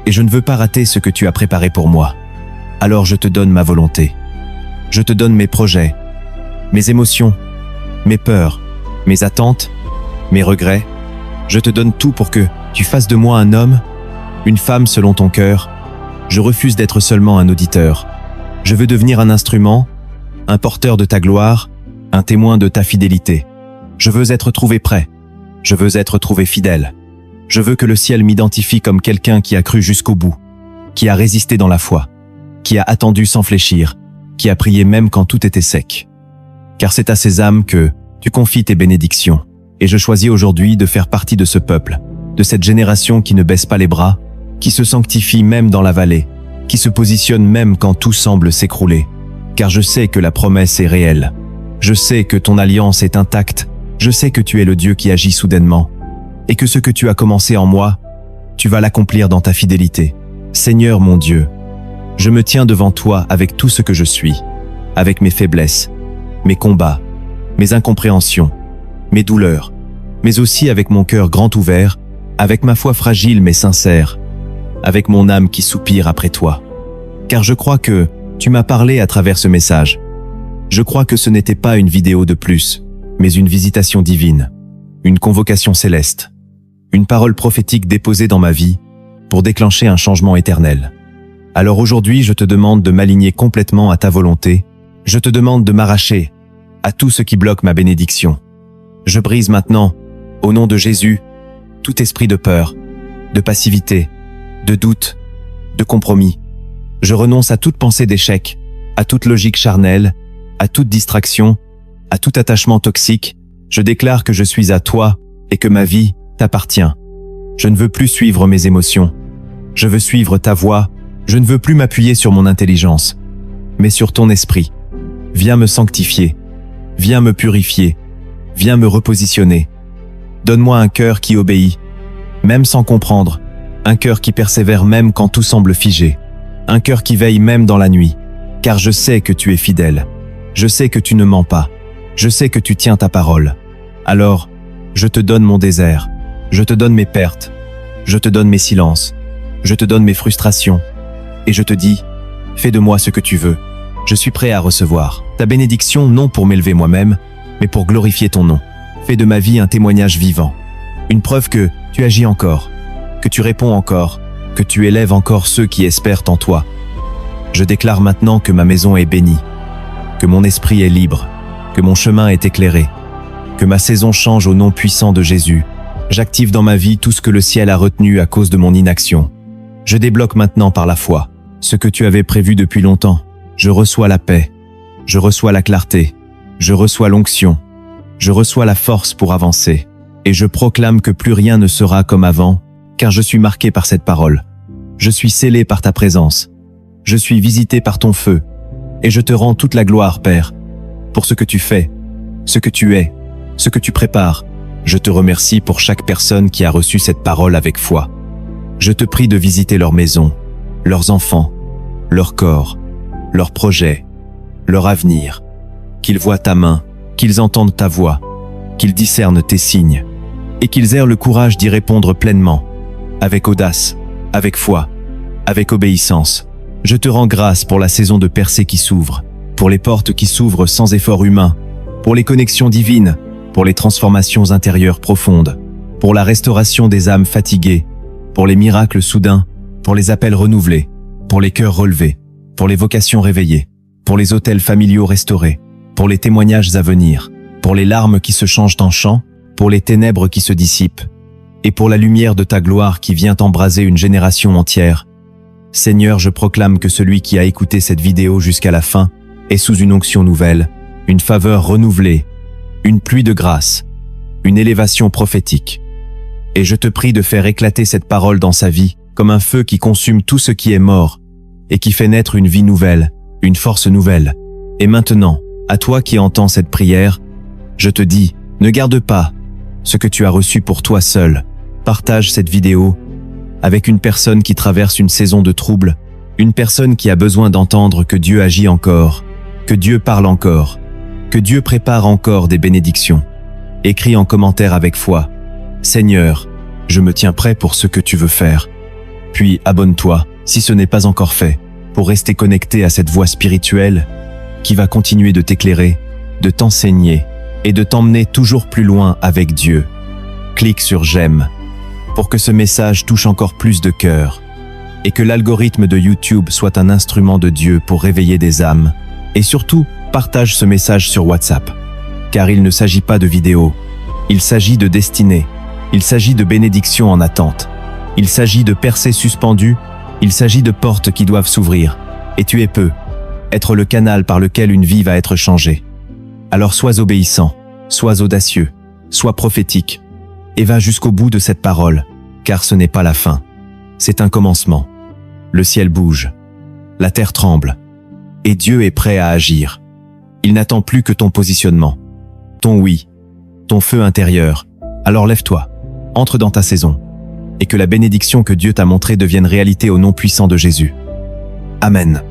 Et je ne veux pas rater ce que tu as préparé pour moi. Alors je te donne ma volonté. Je te donne mes projets, mes émotions, mes peurs, mes attentes, mes regrets. Je te donne tout pour que tu fasses de moi un homme, une femme selon ton cœur. Je refuse d'être seulement un auditeur. Je veux devenir un instrument, un porteur de ta gloire, un témoin de ta fidélité. Je veux être trouvé prêt. Je veux être trouvé fidèle. Je veux que le ciel m'identifie comme quelqu'un qui a cru jusqu'au bout, qui a résisté dans la foi, qui a attendu sans fléchir, qui a prié même quand tout était sec. Car c'est à ces âmes que tu confies tes bénédictions. Et je choisis aujourd'hui de faire partie de ce peuple, de cette génération qui ne baisse pas les bras, qui se sanctifie même dans la vallée, qui se positionne même quand tout semble s'écrouler. Car je sais que la promesse est réelle. Je sais que ton alliance est intacte. Je sais que tu es le Dieu qui agit soudainement. Et que ce que tu as commencé en moi, tu vas l'accomplir dans ta fidélité. Seigneur mon Dieu, je me tiens devant toi avec tout ce que je suis, avec mes faiblesses, mes combats, mes incompréhensions, mes douleurs, mais aussi avec mon cœur grand ouvert, avec ma foi fragile mais sincère, avec mon âme qui soupire après toi. Car je crois que tu m'as parlé à travers ce message. Je crois que ce n'était pas une vidéo de plus, mais une visitation divine, une convocation céleste, une parole prophétique déposée dans ma vie pour déclencher un changement éternel. Alors aujourd'hui, je te demande de m'aligner complètement à ta volonté. Je te demande de m'arracher à tout ce qui bloque ma bénédiction. Je brise maintenant, au nom de Jésus, tout esprit de peur, de passivité, de doute, de compromis. Je renonce à toute pensée d'échec, à toute logique charnelle, à toute distraction, à tout attachement toxique. Je déclare que je suis à toi et que ma vie t'appartient. Je ne veux plus suivre mes émotions. Je veux suivre ta voie. Je ne veux plus m'appuyer sur mon intelligence, mais sur ton esprit. Viens me sanctifier. Viens me purifier. Viens me repositionner. Donne-moi un cœur qui obéit, même sans comprendre. Un cœur qui persévère même quand tout semble figé. Un cœur qui veille même dans la nuit. Car je sais que tu es fidèle. Je sais que tu ne mens pas. Je sais que tu tiens ta parole. Alors, je te donne mon désert. Je te donne mes pertes. Je te donne mes silences. Je te donne mes frustrations. Et je te dis, fais de moi ce que tu veux. Je suis prêt à recevoir ta bénédiction non pour m'élever moi-même, mais pour glorifier ton nom. Fais de ma vie un témoignage vivant. Une preuve que tu agis encore, que tu réponds encore, que tu élèves encore ceux qui espèrent en toi. Je déclare maintenant que ma maison est bénie, que mon esprit est libre, que mon chemin est éclairé, que ma saison change au nom puissant de Jésus. J'active dans ma vie tout ce que le ciel a retenu à cause de mon inaction. Je débloque maintenant par la foi ce que tu avais prévu depuis longtemps. Je reçois la paix, je reçois la clarté, je reçois l'onction, Je reçois la force pour avancer, et je proclame que plus rien ne sera comme avant, car je suis marqué par cette parole. Je suis scellé par ta présence. Je suis visité par ton feu, et je te rends toute la gloire, Père, pour ce que tu fais, ce que tu es, ce que tu prépares. Je te remercie pour chaque personne qui a reçu cette parole avec foi. Je te prie de visiter leur maison, leurs enfants, leur corps, leurs projets, leur avenir, qu'ils voient ta main, qu'ils entendent ta voix, qu'ils discernent tes signes, et qu'ils aient le courage d'y répondre pleinement, avec audace, avec foi, avec obéissance. Je te rends grâce pour la saison de percée qui s'ouvre, pour les portes qui s'ouvrent sans effort humain, pour les connexions divines, pour les transformations intérieures profondes, pour la restauration des âmes fatiguées, pour les miracles soudains, pour les appels renouvelés, pour les cœurs relevés, pour les vocations réveillées, pour les hôtels familiaux restaurés, pour les témoignages à venir, pour les larmes qui se changent en chant, pour les ténèbres qui se dissipent, et pour la lumière de ta gloire qui vient embraser une génération entière. Seigneur, je proclame que celui qui a écouté cette vidéo jusqu'à la fin est sous une onction nouvelle, une faveur renouvelée, une pluie de grâce, une élévation prophétique. Et je te prie de faire éclater cette parole dans sa vie comme un feu qui consume tout ce qui est mort et qui fait naître une vie nouvelle, une force nouvelle. Et maintenant, à toi qui entends cette prière, je te dis, ne garde pas ce que tu as reçu pour toi seul. Partage cette vidéo avec une personne qui traverse une saison de trouble, une personne qui a besoin d'entendre que Dieu agit encore, que Dieu parle encore, que Dieu prépare encore des bénédictions. Écris en commentaire avec foi, « Seigneur, je me tiens prêt pour ce que tu veux faire. » Puis abonne-toi, si ce n'est pas encore fait, pour rester connecté à cette voie spirituelle qui va continuer de t'éclairer, de t'enseigner et de t'emmener toujours plus loin avec Dieu. Clique sur « J'aime » pour que ce message touche encore plus de cœurs et que l'algorithme de YouTube soit un instrument de Dieu pour réveiller des âmes. Et surtout, partage ce message sur WhatsApp, car il ne s'agit pas de vidéos, il s'agit de destinée, il s'agit de bénédictions en attente, il s'agit de percées suspendues, il s'agit de portes qui doivent s'ouvrir, et tu es peu, être le canal par lequel une vie va être changée. Alors sois obéissant, sois audacieux, sois prophétique, et va jusqu'au bout de cette parole, car ce n'est pas la fin, c'est un commencement. Le ciel bouge, la terre tremble, et Dieu est prêt à agir. Il n'attend plus que ton positionnement, ton oui, ton feu intérieur. Alors lève-toi, entre dans ta saison, et que la bénédiction que Dieu t'a montrée devienne réalité au nom puissant de Jésus. Amen.